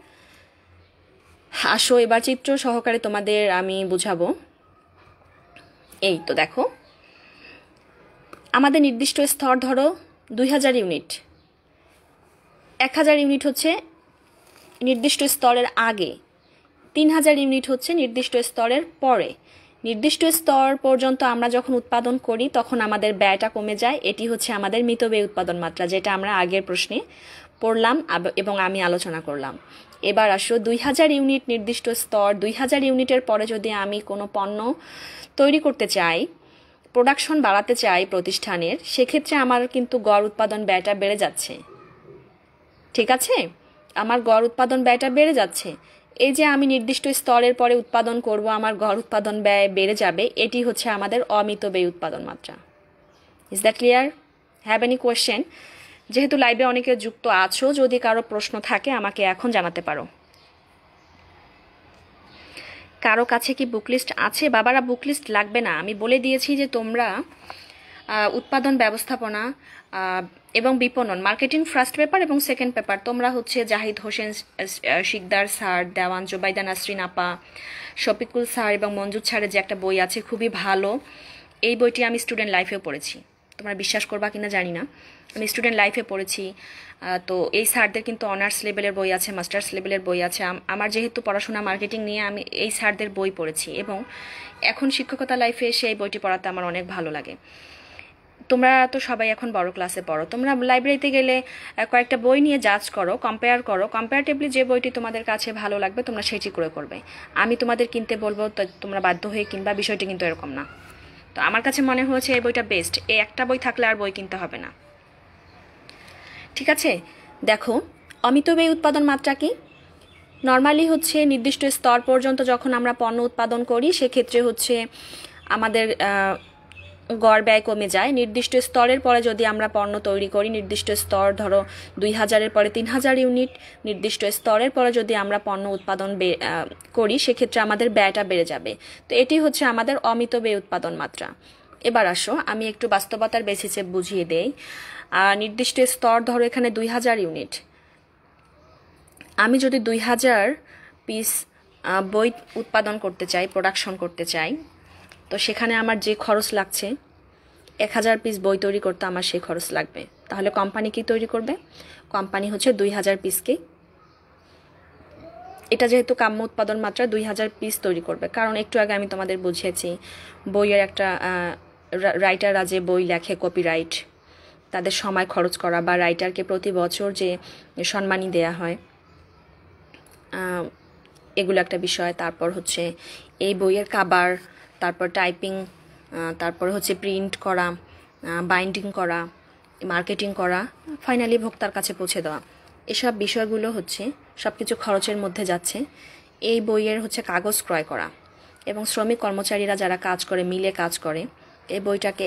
A: আসো এবার চিত্র সহকারে তোমাদের আমি বুঝাবো। এই তো দেখো, আমাদের নির্দিষ্ট স্তর ধরো 2000 ইউনিট, 1000 ইউনিট হচ্ছে নির্দিষ্ট স্তরের আগে, 3000 ইউনিট হচ্ছে নির্দিষ্ট স্তরের পরে। নির্দিষ্ট স্তর পর্যন্ত আমরা যখন উৎপাদন করি তখন আমাদের ব্যয়টা কমে যায়। এটি হচ্ছে আমাদের মিতব্যয়ী উৎপাদন মাত্রা, যেটা আমরা আগের প্রশ্নে পড়লাম এবং আমি আলোচনা করলাম। এবার আসো 2000 ইউনিট নির্দিষ্ট স্তর, 2000 ইউনিটের পরে যদি আমি কোনো পণ্য তৈরি করতে চাই, প্রোডাকশন বাড়াতে চাই প্রতিষ্ঠানের, সেক্ষেত্রে আমার কিন্তু গড় উৎপাদন ব্যয়টা বেড়ে যাচ্ছে। ঠিক আছে, আমার গড় উৎপাদন ব্যয়টা বেড়ে যাচ্ছে। এই যে আমি নির্দিষ্ট স্তরের পরে উৎপাদন করব, আমার গড় উৎপাদন ব্যয় বেড়ে যাবে, এটি হচ্ছে আমাদের অমিতব্যয়ী উৎপাদন মাত্রা। Is that clear? Have any question? যেহেতু লাইভে অনেকে যুক্ত আছো, যদি কারো প্রশ্ন থাকে আমাকে এখন জানাতে পারো। কারো কাছে কি বুক লিস্ট আছে? বাবারা, বুক লিস্ট লাগবে না, আমি বলে দিয়েছি যে তোমরা উৎপাদন ব্যবস্থাপনা এবং বিপণন, মার্কেটিং ফার্স্ট পেপার এবং সেকেন্ড পেপার, তোমরা হচ্ছে জাহিদ হোসেন শিকদার স্যার, দেওয়ান জোবাইদা নাসরিন আপা, শফিকুল স্যার এবং মঞ্জুর স্যারের যে একটা বই আছে খুবই ভালো, এই বইটি আমি স্টুডেন্ট লাইফেও পড়েছি। তোমরা বিশ্বাস করবা কিনা জানি না, আমি স্টুডেন্ট লাইফে পড়েছি। তো এই স্যারদের কিন্তু অনার্স লেভেলের বই আছে, মাস্টার্স লেভেলের বই আছে। আমার যেহেতু পড়াশোনা মার্কেটিং নিয়ে, আমি এই স্যারদের বই পড়েছি এবং এখন শিক্ষকতা লাইফে এসে এই বইটি পড়াতে আমার অনেক ভালো লাগে। তোমরা তো সবাই এখন বড় ক্লাসে পড়ো, তোমরা লাইব্রেরিতে গেলে কয়েকটা বই নিয়ে জাজ করো, কম্পেয়ার করো, কম্পারেটিভলি যে বইটি তোমাদের কাছে ভালো লাগবে তোমরা সেটি করে করবে। আমি তোমাদের কিনতে বলবো তো তোমরা বাধ্য হয়ে কিনবা, বিষয়টি কিন্তু এরকম না। তো আমার কাছে মনে হয়েছে এই বইটা বেস্ট, এই একটা বই থাকলে আর বই কিনতে হবে না। ঠিক আছে, দেখো অমিতব্যয়ী উৎপাদন মাত্রা কি? নর্মালি হচ্ছে নির্দিষ্ট স্তর পর্যন্ত যখন আমরা পণ্য উৎপাদন করি, সেক্ষেত্রে হচ্ছে আমাদের গড় ব্যয় কমে যায়। নির্দিষ্ট স্তরের পরে যদি আমরা পণ্য তৈরি করি, নির্দিষ্ট স্তর ধরো 2000-এর পরে 3000 ইউনিট, নির্দিষ্ট স্তরের পরে যদি আমরা পণ্য উৎপাদন করি, সেক্ষেত্রে আমাদের ব্যয়টা বেড়ে যাবে। তো এটি হচ্ছে আমাদের অমিতব্যয়ী উৎপাদন মাত্রা। এবার আসো আমি একটু বাস্তবতার বেসিসে বুঝিয়ে দেই। নির্দিষ্ট স্তর ধরো এখানে 2000 ইউনিট, আমি যদি 2000 পিস বই উৎপাদন করতে চাই, প্রোডাকশন করতে চাই, তো সেখানে আমার যে খরচ লাগছে, 1000 পিস বই তৈরি করতে আমার সেই খরচ লাগবে। তাহলে কোম্পানি কি তৈরি করবে? কোম্পানি হচ্ছে 2000 পিসকে, এটা যেহেতু কাম্য উৎপাদন মাত্রা, 2000 পিস তৈরি করবে। কারণ একটু আগে আমি তোমাদের বুঝিয়েছি, বইয়ের একটা রাইটাররা যে বই লেখে, কপিরাইট, তাদের সময় খরচ করা, বা রাইটারকে প্রতি বছর যে সম্মানী দেয়া হয়, এগুলো একটা বিষয়। তারপর হচ্ছে এই বইয়ের কাভার, তারপর টাইপিং, তারপর হচ্ছে প্রিন্ট করা, বাইন্ডিং করা, মার্কেটিং করা, ফাইনালি ভোক্তার কাছে পৌঁছে দেওয়া, এসব বিষয়গুলো হচ্ছে সব কিছু খরচের মধ্যে যাচ্ছে। এই বইয়ের হচ্ছে কাগজ ক্রয় করা, এবং শ্রমিক কর্মচারীরা যারা কাজ করে, মিলে কাজ করে, এই বইটাকে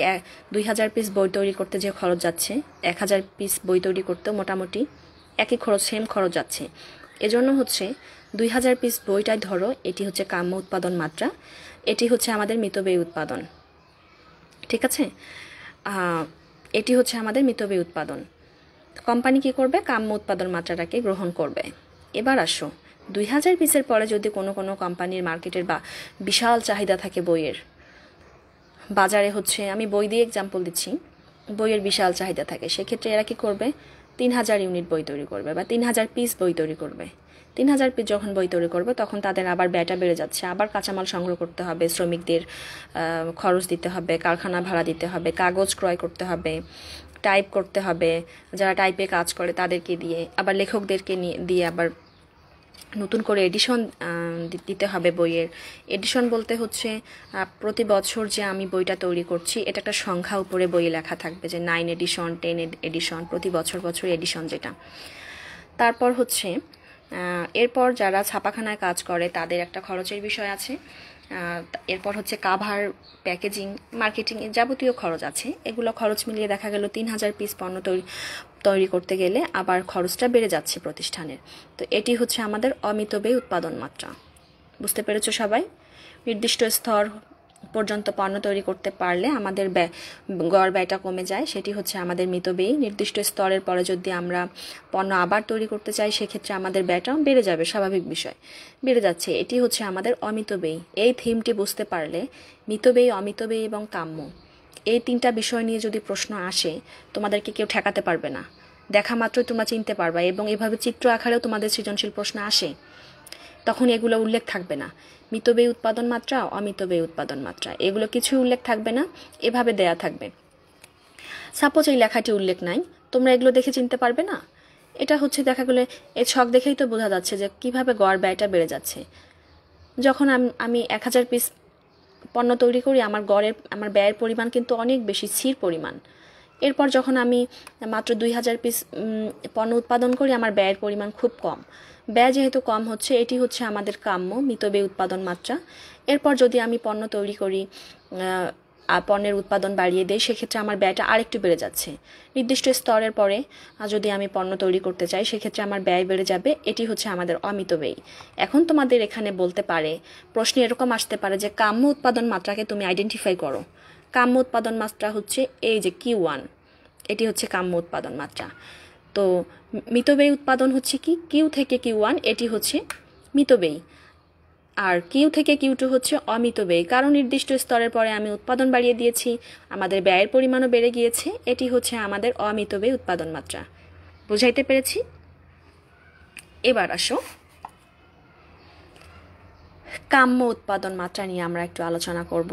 A: 2000 পিস বই তৈরি করতে যে খরচ যাচ্ছে, 1000 পিস বই তৈরি করতেও মোটামুটি একই খরচ, সেম খরচ যাচ্ছে। এজন্য হচ্ছে 2000 পিস বইটাই ধরো, এটি হচ্ছে কাম্য উৎপাদন মাত্রা, এটি হচ্ছে আমাদের মিতব্যয়ী উৎপাদন। ঠিক আছে, এটি হচ্ছে আমাদের মিতব্যয়ী উৎপাদন। কোম্পানি কি করবে? কাম্য উৎপাদন মাত্রাটাকে গ্রহণ করবে। এবার আসো 2000 পিসের পরে যদি কোনো কোনো কোম্পানির মার্কেটের বা বিশাল চাহিদা থাকে বইয়ের, বাজারে হচ্ছে, আমি বই দিয়ে এক্সাম্পল দিচ্ছি, বইয়ের বিশাল চাহিদা থাকে, সেক্ষেত্রে এরা কি করবে? 3000 ইউনিট বই তৈরি করবে বা 3000 পিস বই তৈরি করবে। 3000 পিস যখন বই তৈরি করবে তখন তাদের আবার ব্যয়টা বেড়ে যাচ্ছে, আবার কাঁচামাল সংগ্রহ করতে হবে, শ্রমিকদের খরচ দিতে হবে, কারখানা ভাড়া দিতে হবে, কাগজ ক্রয় করতে হবে, টাইপ করতে হবে, যারা টাইপে কাজ করে তাদেরকে দিয়ে, আবার লেখকদেরকে দিয়ে আবার নতুন করে এডিশন দিতে হবে বইয়ের। এডিশন বলতে হচ্ছে প্রতি বছর যে আমি বইটা তৈরি করছি, এটা একটা সংখ্যা উপরে বইয়ে লেখা থাকবে যে 9 এডিশন, 10 এডিশন, প্রতি বছর বছর এডিশন যেটা। তারপর হচ্ছে এরপর যারা ছাপাখানায় কাজ করে তাদের একটা খরচের বিষয় আছে। এরপর হচ্ছে কাভার, প্যাকেজিং, মার্কেটিং, যাবতীয় খরচ আছে। এগুলো খরচ মিলিয়ে দেখা গেল 3000 পিস পণ্য তৈরি করতে গেলে আবার খরচটা বেড়ে যাচ্ছে প্রতিষ্ঠানের। তো এটি হচ্ছে আমাদের অমিতব্যয়ী উৎপাদন মাত্রা। বুঝতে পেরেছো সবাই? নির্দিষ্ট স্তর পর্যন্ত পণ্য তৈরি করতে পারলে আমাদের গড় ব্যয়টা কমে যায়, সেটি হচ্ছে আমাদের মিতব্যয়ী। নির্দিষ্ট স্তরের পরে যদি আমরা পণ্য আবার তৈরি করতে চাই, সেক্ষেত্রে আমাদের ব্যয়টাও বেড়ে যাবে, স্বাভাবিক বিষয়, বেড়ে যাচ্ছে। এটি হচ্ছে আমাদের অমিতব্যয়ী। এই থিমটি বুঝতে পারলে মিতব্যয়ী, অমিতব্যয়ী এবং কাম্য, এই তিনটা বিষয় নিয়ে যদি প্রশ্ন আসে, তোমাদেরকে কেউ ঠেকাতে পারবে না। দেখা মাত্রই তোমরা চিনতে পারবা, এবং এভাবে চিত্র আকারেও তোমাদের সৃজনশীল প্রশ্ন আসে, তখন এগুলো উল্লেখ থাকবে না। মিতব্যয়ী উৎপাদন মাত্রা, অমিতব্যয়ী উৎপাদন মাত্রা, এগুলো কিছুই উল্লেখ থাকবে না, এভাবে দেয়া থাকবে। সাপোজ এই লেখাটি উল্লেখ নাই, তোমরা এগুলো দেখে চিনতে পারবে না? এটা হচ্ছে দেখা গেলে এই ছক দেখেই তো বোঝা যাচ্ছে যে কিভাবে গড় ব্যয়টা বেড়ে যাচ্ছে। যখন আমি 1000 পিস পণ্য তৈরি করি, আমার ব্যয়ের পরিমাণ কিন্তু অনেক বেশি, স্থির পরিমাণ। এরপর যখন আমি মাত্র 2000 পিস পণ্য উৎপাদন করি, আমার ব্যয়ের পরিমাণ খুব কম। ব্যয় যেহেতু কম হচ্ছে, এটি হচ্ছে আমাদের কাম্য মিতব্যয়ী উৎপাদন মাত্রা। এরপর যদি আমি পণ্য তৈরি করি, পণ্যের উৎপাদন বাড়িয়ে দেয়, সেক্ষেত্রে আমার ব্যয়টা আরেকটু বেড়ে যাচ্ছে। নির্দিষ্ট স্তরের পরে যদি আমি পণ্য তৈরি করতে চাই, সেক্ষেত্রে আমার ব্যয় বেড়ে যাবে। এটি হচ্ছে আমাদের অমিতব্যয়ী। এখন তোমাদের এখানে বলতে পারে, প্রশ্ন এরকম আসতে পারে যে কাম্য উৎপাদন মাত্রাকে তুমি আইডেন্টিফাই করো। কাম্য উৎপাদন মাত্রা হচ্ছে এই যে Q1, এটি হচ্ছে কাম্য উৎপাদন মাত্রা। তো মিতব্যয়ী উৎপাদন হচ্ছে কি, কিউ থেকে Q1 এটি হচ্ছে মিতব্যয়ী, আর কিউ থেকে Q2 হচ্ছে অমিতব্যয়ী। কারণ নির্দিষ্ট স্তরের পরে আমি উৎপাদন বাড়িয়ে দিয়েছি, আমাদের ব্যয়ের পরিমাণও বেড়ে গিয়েছে। এটি হচ্ছে আমাদের অমিতব্যয়ী উৎপাদন মাত্রা। বুঝাইতে পেরেছি? এবার আসো কাম্য উৎপাদন মাত্রা নিয়ে আমরা একটু আলোচনা করব।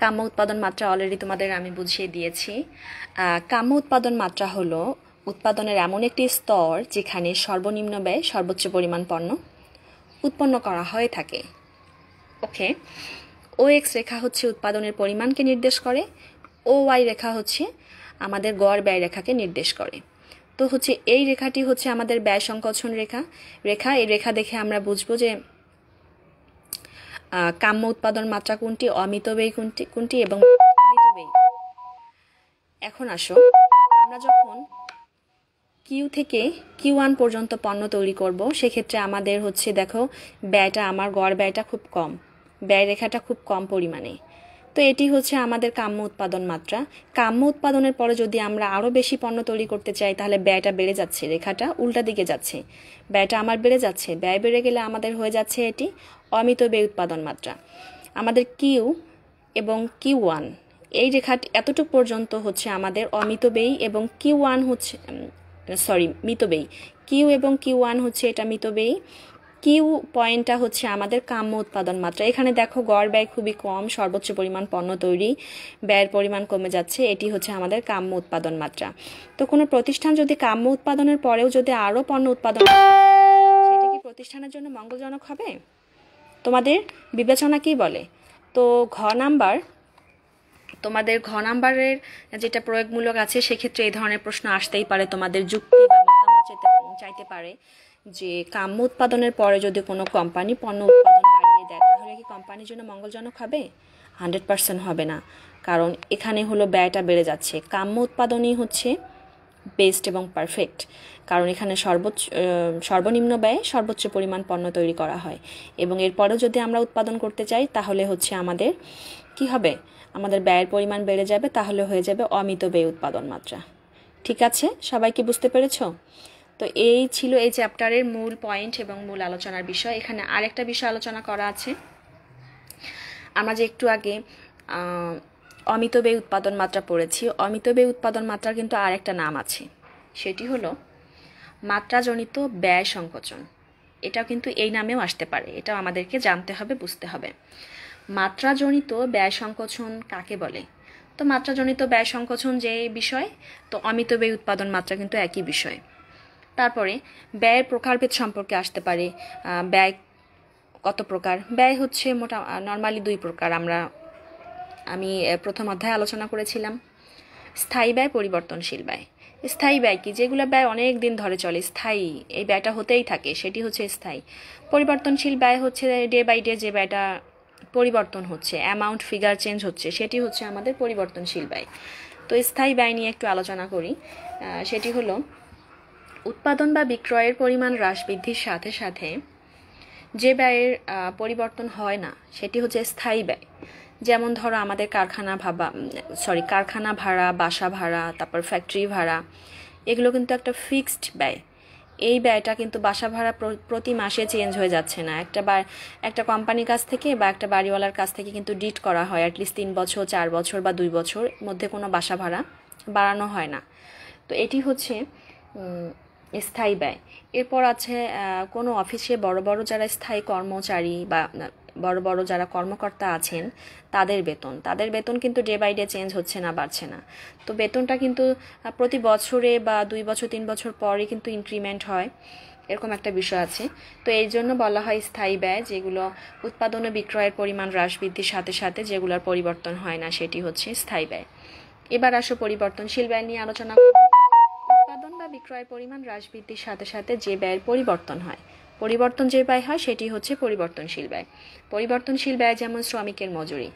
A: কাম্য উৎপাদন মাত্রা অলরেডি তোমাদের আমি বুঝিয়ে দিয়েছি। কাম্য উৎপাদন মাত্রা হলো উৎপাদনের এমন একটি স্তর যেখানে সর্বনিম্ন ব্যয় সর্বোচ্চ পরিমাণ পণ্য উৎপন্ন করা হয়ে থাকে। ওকে, OX রেখা হচ্ছে উৎপাদনের পরিমাণকে নির্দেশ করে, OY রেখা হচ্ছে আমাদের গড় ব্যয় রেখাকে নির্দেশ করে। তো হচ্ছে এই রেখাটি হচ্ছে আমাদের ব্যয় সংকোচন রেখা। এই রেখা দেখে আমরা বুঝবো যে কাম্য উৎপাদন মাত্রা কোনটি, অমিতব্যয়ী কোনটি এবং মিতব্যয়ী। এখন আসো, আমরা যখন কিউ থেকে Q1 পর্যন্ত পণ্য তৈরি করব, সেক্ষেত্রে আমাদের হচ্ছে দেখো ব্যয়টা, আমার গড় ব্যয়টা খুব কম, ব্যয় রেখাটা খুব কম পরিমাণে। তো এটি হচ্ছে আমাদের কাম্য উৎপাদন মাত্রা। কাম্য উৎপাদনের পরে যদি আমরা আরও বেশি পণ্য তৈরি করতে চাই, তাহলে ব্যয়টা বেড়ে যাচ্ছে, রেখাটা উল্টা দিকে যাচ্ছে, ব্যয়টা আমার বেড়ে যাচ্ছে। ব্যয় বেড়ে গেলে আমাদের হয়ে যাচ্ছে এটি অমিতব্যয়ী উৎপাদন মাত্রা। আমাদের কিউ এবং Q1 এই রেখাটি এতটুকু পর্যন্ত হচ্ছে আমাদের অমিতব্যয়ী, এবং Q1 হচ্ছে মিতব্যয়ী। কিউ এবং Q1 হচ্ছে এটা মিতব্যয়ী। কিউ পয়েন্টটা হচ্ছে আমাদের কাম্য উৎপাদন মাত্রা। এখানে দেখো গড় ব্যয় খুবই কম, সর্বোচ্চ পরিমাণ পণ্য তৈরি, ব্যয়ের পরিমাণ কমে যাচ্ছে, এটি হচ্ছে আমাদের কাম্য উৎপাদন মাত্রা। তো কোনো প্রতিষ্ঠান যদি কাম্য উৎপাদনের পরেও যদি আরও পণ্য উৎপাদন করে, সেটা কি প্রতিষ্ঠানের জন্য মঙ্গলজনক হবে? তোমাদের বিবেচনা কি বলে? তো তোমাদের ঘ নাম্বারের যেটা প্রয়োগমূলক আছে, সেক্ষেত্রে এই ধরনের প্রশ্ন আসতেই পারে। তোমাদের যুক্তি বা মতামত চাইতে পারে যে কাম্য উৎপাদনের পরে যদি কোনো কোম্পানি পণ্য উৎপাদন বাড়িয়ে দেয়, তাহলে কি কোম্পানির জন্য মঙ্গলজনক হবে? 100% হবে না, কারণ এখানে হলো ব্যয়টা বেড়ে যাচ্ছে। কাম্য উৎপাদনই হচ্ছে বেস্ট এবং পারফেক্ট, কারণ এখানে সর্বনিম্ন ব্যয়ে সর্বোচ্চ পরিমাণ পণ্য তৈরি করা হয়, এবং এরপরেও যদি আমরা উৎপাদন করতে চাই, তাহলে হচ্ছে আমাদের কি হবে, আমাদের ব্যয়ের পরিমাণ বেড়ে যাবে, তাহলে হয়ে যাবে অমিতব্যয়ী উৎপাদন মাত্রা। ঠিক আছে, সবাই কি বুঝতে পেরেছ? তো এই ছিল এই চ্যাপ্টারের মূল পয়েন্ট এবং মূল আলোচনার বিষয়। এখানে আরেকটা বিষয় আলোচনা করা আছে। আমরা যে একটু আগে অমিতব্যয়ী উৎপাদন মাত্রা পড়েছি, অমিতব্যয়ী উৎপাদন মাত্রার কিন্তু আরেকটা নাম আছে, সেটি হলো মাত্রাজনিত ব্যয় সংকোচন। এটাও কিন্তু এই নামেও আসতে পারে, এটাও আমাদেরকে জানতে হবে, বুঝতে হবে। মাত্রাজনিত ব্যয় সংকোচন কাকে বলে? তো মাত্রাজনিত ব্যয় সংকোচন যে বিষয়, তো অমিতব্যয়ী উৎপাদন মাত্রা কিন্তু একই বিষয়। তারপরে ব্যয়ের প্রকারভেদ সম্পর্কে আসতে পারে। ব্যয় কত প্রকার? ব্যয় হচ্ছে নর্মালি 2 প্রকার। আমি প্রথম অধ্যায়ে আলোচনা করেছিলাম। স্থায়ী ব্যয়, পরিবর্তনশীল ব্যয়। স্থায়ী ব্যয় কি? যেগুলো ব্যয় অনেক দিন ধরে চলে, স্থায়ী, এই ব্যয়টা হতেই থাকে, সেটি হচ্ছে স্থায়ী। পরিবর্তনশীল ব্যয় হচ্ছে ডে বাই ডে যে ব্যয়টা পরিবর্তন হচ্ছে, অ্যামাউন্ট ফিগার চেঞ্জ হচ্ছে, সেটি হচ্ছে আমাদের পরিবর্তনশীল ব্যয়। তো স্থায়ী ব্যয় নিয়ে একটু আলোচনা করি। সেটি হলো উৎপাদন বা বিক্রয়ের পরিমাণ হ্রাস বৃদ্ধির সাথে সাথে যে ব্যয়ের পরিবর্তন হয় না, সেটি হচ্ছে স্থায়ী ব্যয়। যেমন ধরো আমাদের কারখানা ভাড়া, বাসা ভাড়া, তারপর ফ্যাক্টরি ভাড়া, এগুলো কিন্তু একটা ফিক্সড ব্যয়। এই ব্যয়টা কিন্তু বাসা ভাড়া প্রতি মাসে চেঞ্জ হয়ে যাচ্ছে না। একটা কোম্পানির কাছ থেকে বা একটা বাড়িওয়ালার কাছ থেকে কিন্তু ডিট করা হয়, অ্যাটলিস্ট 3 বছর, 4 বছর বা 2 বছর মধ্যে কোনো বাসা ভাড়া বাড়ানো হয় না। তো এটি হচ্ছে স্থায়ী ব্যয়। এরপর আছে কোনো অফিসে বড় বড় যারা স্থায়ী কর্মচারী বা বড় বড় যারা কর্মকর্তা আছেন তাদের বেতন কিন্তু ডে বাই ডে চেঞ্জ হচ্ছে না, বাড়ছে না। তো বেতনটা কিন্তু প্রতি বছরে বা 2 বছর 3 বছর পরে কিন্তু ইনক্রিমেন্ট হয়, এরকম একটা বিষয় আছে। তো এই জন্য বলা হয় স্থায়ী ব্যয়, যেগুলো উৎপাদন ও বিক্রয়ের পরিমাণ হ্রাস বৃদ্ধির সাথে সাথে যেগুলোর পরিবর্তন হয় না, সেটি হচ্ছে স্থায়ী ব্যয়। এবার আসো পরিবর্তনশীল ব্যয় নিয়ে আলোচনা করব। উৎপাদন বা বিক্রয়ের পরিমাণ হ্রাস বৃদ্ধির সাথে সাথে যে ব্যয়ের পরিবর্তন হয়, যে ব্যয় হয় সেটি হচ্ছে পরিবর্তনশীল ব্যয়। পরিবর্তনশীল ব্যয় যেমন শ্রমিকের মজুরি।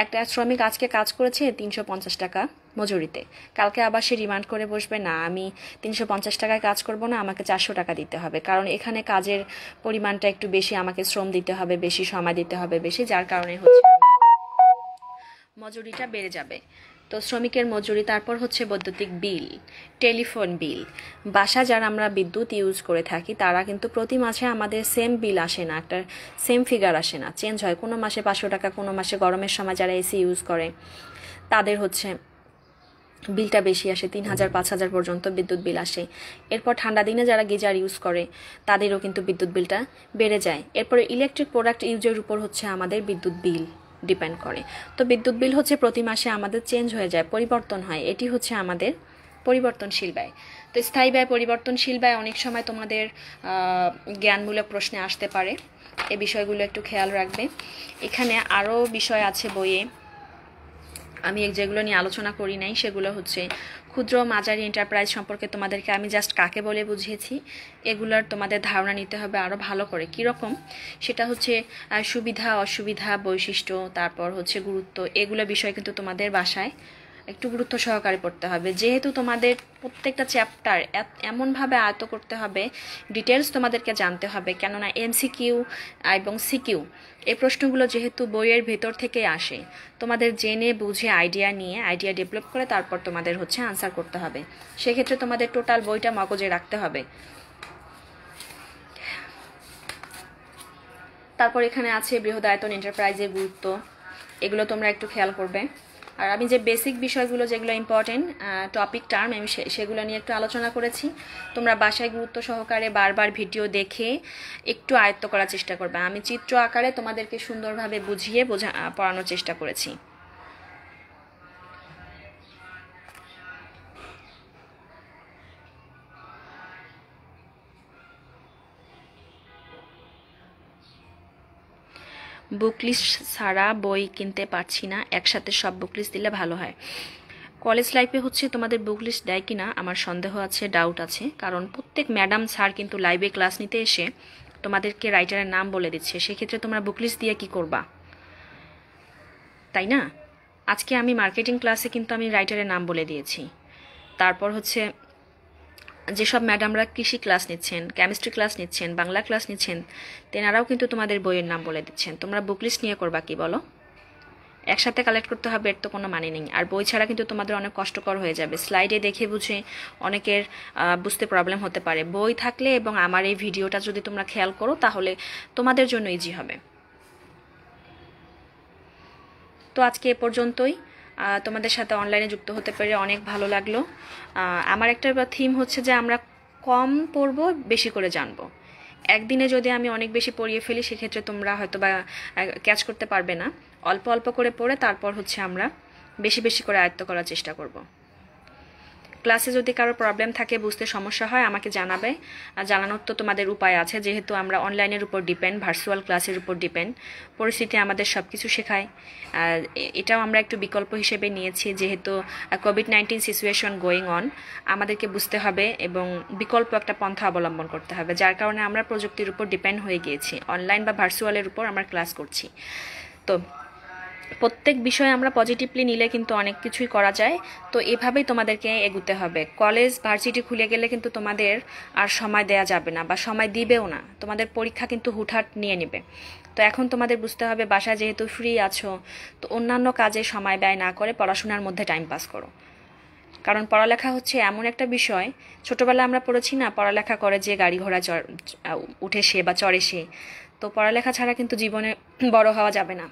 A: একটা শ্রমিক আজকে কাজ করেছে 350 টাকা মজুরিতে, কালকে আবার সে রিমান্ড করে বসবে, না আমি 350 টাকায় কাজ করব না, আমাকে 400 টাকা দিতে হবে, কারণ এখানে কাজের পরিমাণটা একটু বেশি, আমাকে শ্রম দিতে হবে বেশি, সময় দিতে হবে বেশি, যার কারণে হচ্ছে মজুরিটা বেড়ে যাবে। তো শ্রমিকের মজুরি। তারপর হচ্ছে বৈদ্যুতিক বিল, টেলিফোন বিল। বাসা যারা আমরা বিদ্যুৎ ইউজ করে থাকি তারা কিন্তু প্রতি মাসে আমাদের সেম বিল আসে না, একটা সেম ফিগার আসে না, চেঞ্জ হয়। কোনো মাসে 500 টাকা, কোনো মাসে গরমের সময় যারা এসি ইউজ করে তাদের হচ্ছে বিলটা বেশি আসে, 3000 5000 পর্যন্ত বিদ্যুৎ বিল আসে। এরপর ঠান্ডা দিনে যারা গিজার ইউজ করে তাদেরও কিন্তু বিদ্যুৎ বিলটা বেড়ে যায়। এরপরে ইলেকট্রিক প্রোডাক্ট ইউজের উপর হচ্ছে আমাদের বিদ্যুৎ বিল ডিপেন্ড করে। তো বিদ্যুৎ বিল হচ্ছে প্রতি মাসে আমাদের চেঞ্জ হয়ে যায়, পরিবর্তন হয়, এটি হচ্ছে আমাদের পরিবর্তনশীল ব্যয়। তো স্থায়ী ব্যয়, পরিবর্তনশীল ব্যয় অনেক সময় তোমাদের জ্ঞানমূলক প্রশ্নে আসতে পারে, এই বিষয়গুলো একটু খেয়াল রাখবে। এখানে আরও বিষয় আছে বইয়ে, আমি যেগুলো নিয়ে আলোচনা করি নাই সেগুলো হচ্ছে ক্ষুদ্র মাঝারি এন্টারপ্রাইজ সম্পর্কে তোমাদেরকে আমি জাস্ট কাকে বলে বুঝিয়েছি, এগুলোর তোমাদের ধারণা নিতে হবে আরও ভালো করে। কীরকম সেটা হচ্ছে সুবিধা অসুবিধা বৈশিষ্ট্য, তারপর হচ্ছে গুরুত্ব, এগুলো বিষয় কিন্তু তোমাদের বাসায় একটু গুরুত্ব সহকারে পড়তে হবে। যেহেতু তোমাদের প্রত্যেকটা চ্যাপ্টার এমনভাবে আয়ত্ত করতে হবে, ডিটেলস তোমাদেরকে জানতে হবে, কেননা এমসিকিউ এবং সিকিউ এই প্রশ্নগুলো যেহেতু বইয়ের ভেতর থেকে আসে, তোমাদের জেনে বুঝে আইডিয়া ডেভেলপ করে তারপর তোমাদের হচ্ছে আনসার করতে হবে। সেক্ষেত্রে তোমাদের টোটাল বইটা মগজে রাখতে হবে। তারপর এখানে আছে বৃহদায়তন এন্টারপ্রাইজের গুরুত্ব, এগুলো তোমরা একটু খেয়াল করবে। আর আমি যে বেসিক বিষয়গুলো যেগুলো ইম্পর্টেন্ট টপিক টার্ম আমি সেগুলো নিয়ে একটু আলোচনা করেছি। তোমরা বাসায় গুরুত্ব সহকারে বারবার ভিডিও দেখে একটু আয়ত্ত করার চেষ্টা করবে। আমি চিত্র আকারে তোমাদেরকে সুন্দরভাবে বুঝিয়ে পড়ানোর চেষ্টা করেছি। বুকলিস্ট ছাড়া বই কিনতে পারছি না, একসাথে সব বুকলিস্ট দিলে ভালো হয়। কলেজ লাইফে হচ্ছে তোমাদের বুকলিস্ট দেয় কিনা আমার সন্দেহ আছে, ডাউট আছে, কারণ প্রত্যেক ম্যাডাম স্যার কিন্তু লাইভে ক্লাস নিতে এসে তোমাদেরকে রাইটারের নাম বলে দিচ্ছে, সেক্ষেত্রে তোমরা বুকলিস্ট দিয়ে কি করবা, তাই না? আজকে আমি মার্কেটিং ক্লাসে কিন্তু আমি রাইটারের নাম বলে দিয়েছি। তারপর হচ্ছে যেসব ম্যাডামরা কৃষি ক্লাস নিচ্ছেন, কেমিস্ট্রি ক্লাস নিচ্ছেন, বাংলা ক্লাস নিচ্ছেন, তেনারাও কিন্তু তোমাদের বইয়ের নাম বলে দিচ্ছেন। তোমরা বুকলিস্ট নিয়ে করবা কি বলো? একসাথে কালেক্ট করতে হবে, এর তো কোনো মানে নেই। আর বই ছাড়া কিন্তু তোমাদের অনেক কষ্টকর হয়ে যাবে, স্লাইডে দেখে বুঝে অনেকের বুঝতে প্রবলেম হতে পারে। বই থাকলে এবং আমার এই ভিডিওটা যদি তোমরা খেয়াল করো তাহলে তোমাদের জন্য ইজি হবে। তো আজকে এ পর্যন্তই। তোমাদের সাথে অনলাইনে যুক্ত হতে পেরে অনেক ভালো লাগলো। আমার একটা থিম হচ্ছে যে আমরা কম পড়বো, বেশি করে জানবো। একদিনে যদি আমি অনেক বেশি পড়িয়ে ফেলি সেক্ষেত্রে তোমরা হয়তো বা ক্যাচ করতে পারবে না। অল্প অল্প করে পড়ে তারপর হচ্ছে আমরা বেশি বেশি করে আয়ত্ত করার চেষ্টা করব। ক্লাসে যদি কারো প্রবলেম থাকে, বুঝতে সমস্যা হয়, আমাকে জানাবে। জানানোর তো তোমাদের উপায় আছে, যেহেতু আমরা অনলাইনের উপর ডিপেন্ড, ভার্চুয়াল ক্লাসের উপর ডিপেন্ড, পরিস্থিতি আমাদের সব কিছু শেখায়। এটাও আমরা একটু বিকল্প হিসেবে নিয়েছি, যেহেতু কোভিড-19 সিচুয়েশন গোয়িং অন, আমাদেরকে বুঝতে হবে এবং বিকল্প একটা পন্থা অবলম্বন করতে হবে, যার কারণে আমরা প্রযুক্তির উপর ডিপেন্ড হয়ে গিয়েছি, অনলাইন বা ভার্চুয়ালের উপর আমরা ক্লাস করছি। তো প্রত্যেক বিষয়ে আমরা পজিটিভলি নিলে কিন্তু অনেক কিছুই করা যায়। তো এভাবেই তোমাদেরকে এগুতে হবে। কলেজ ভার্সিটি খুলে গেলে কিন্তু তোমাদের আর সময় দেয়া যাবে না, বা সময় দিবেও না, তোমাদের পরীক্ষা কিন্তু হুটহাট নিয়ে নেবে। তো এখন তোমাদের বুঝতে হবে বাসায় যেহেতু ফ্রি আছো, তো অন্যান্য কাজে সময় ব্যয় না করে পড়াশোনার মধ্যে টাইম পাস করো। কারণ পড়ালেখা হচ্ছে এমন একটা বিষয়, ছোটবেলায় আমরা পড়েছি না, পড়ালেখা করে যে গাড়ি ঘোড়া উঠে সে বা চড়ে সে। তো পড়ালেখা ছাড়া কিন্তু জীবনে বড় হওয়া যাবে না।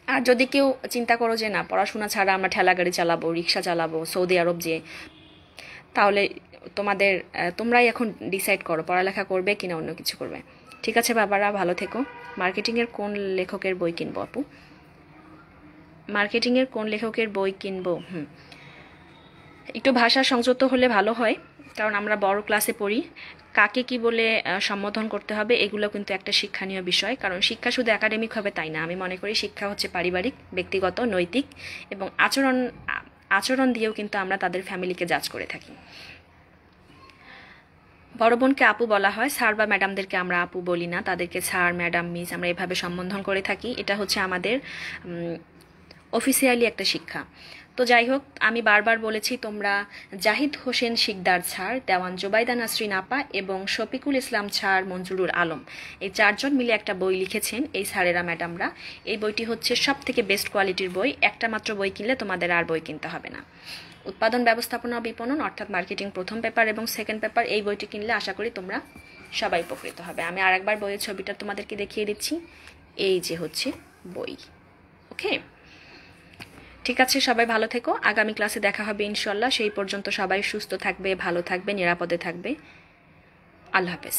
A: আর যদি কেউ চিন্তা করো যে না, পড়াশোনা ছাড়া আমরা ঠেলা গাড়ি চালাবো, রিক্সা চালাবো, সৌদি আরব যেয়ে, তাহলে তোমরাই এখন ডিসাইড করো পড়ালেখা করবে কিনা অন্য কিছু করবে। ঠিক আছে বাবারা, ভালো থেকো। মার্কেটিংয়ের কোন লেখকের বই কিনবো আপু? মার্কেটিংয়ের কোন লেখকের বই কিনবো? একটু ভাষা সংযত হলে ভালো হয়, কারণ আমরা বড় ক্লাসে পড়ি। কাকে কি বলে সম্বোধন করতে হবে এগুলো কিন্তু একটা শিক্ষণীয় বিষয়, কারণ শিক্ষা শুধু একাডেমিক হবে তাই না। আমি মনে করি শিক্ষা হচ্ছে পারিবারিক, ব্যক্তিগত, নৈতিক এবং আচরণ দিয়েও কিন্তু আমরা তাদের ফ্যামিলিকে জাজ করে থাকি। বড় বোনকে আপু বলা হয়, স্যার বা ম্যাডামদেরকে আমরা আপু বলি না, তাদেরকে স্যার, ম্যাডাম, মিস আমরা এভাবে সম্বোধন করে থাকি। এটা হচ্ছে আমাদের অফিসিয়ালি একটা শিক্ষা। তো যাই হোক, আমি বারবার বলেছি তোমরা জাহিদ হোসেন শিকদার স্যার, দেওয়ান জোবাইদা নাসরিন আপা এবং শফিকুল ইসলাম স্যার, মঞ্জুরুল আলম, এই 4 জন মিলে একটা বই লিখেছেন এই স্যারেরা ম্যাডামরা। এই বইটি হচ্ছে সব থেকে বেস্ট কোয়ালিটির বই। একটা মাত্র বই কিনলে তোমাদের আর বই কিনতে হবে না। উৎপাদন, ব্যবস্থাপনা ও বিপণন অর্থাৎ মার্কেটিং প্রথম পেপার এবং সেকেন্ড পেপার, এই বইটি কিনলে আশা করি তোমরা সবাই উপকৃত হবে। আমি আরেকবার বইয়ের ছবিটা তোমাদেরকে দেখিয়ে দিচ্ছি। এই যে হচ্ছে বই। ওকে, ঠিক আছে, সবাই ভালো থেকো। আগামী ক্লাসে দেখা হবে ইনশাল্লাহ। সেই পর্যন্ত সবাই সুস্থ থাকবে, ভালো থাকবে, নিরাপদে থাকবে। আল্লাহ হাফেজ।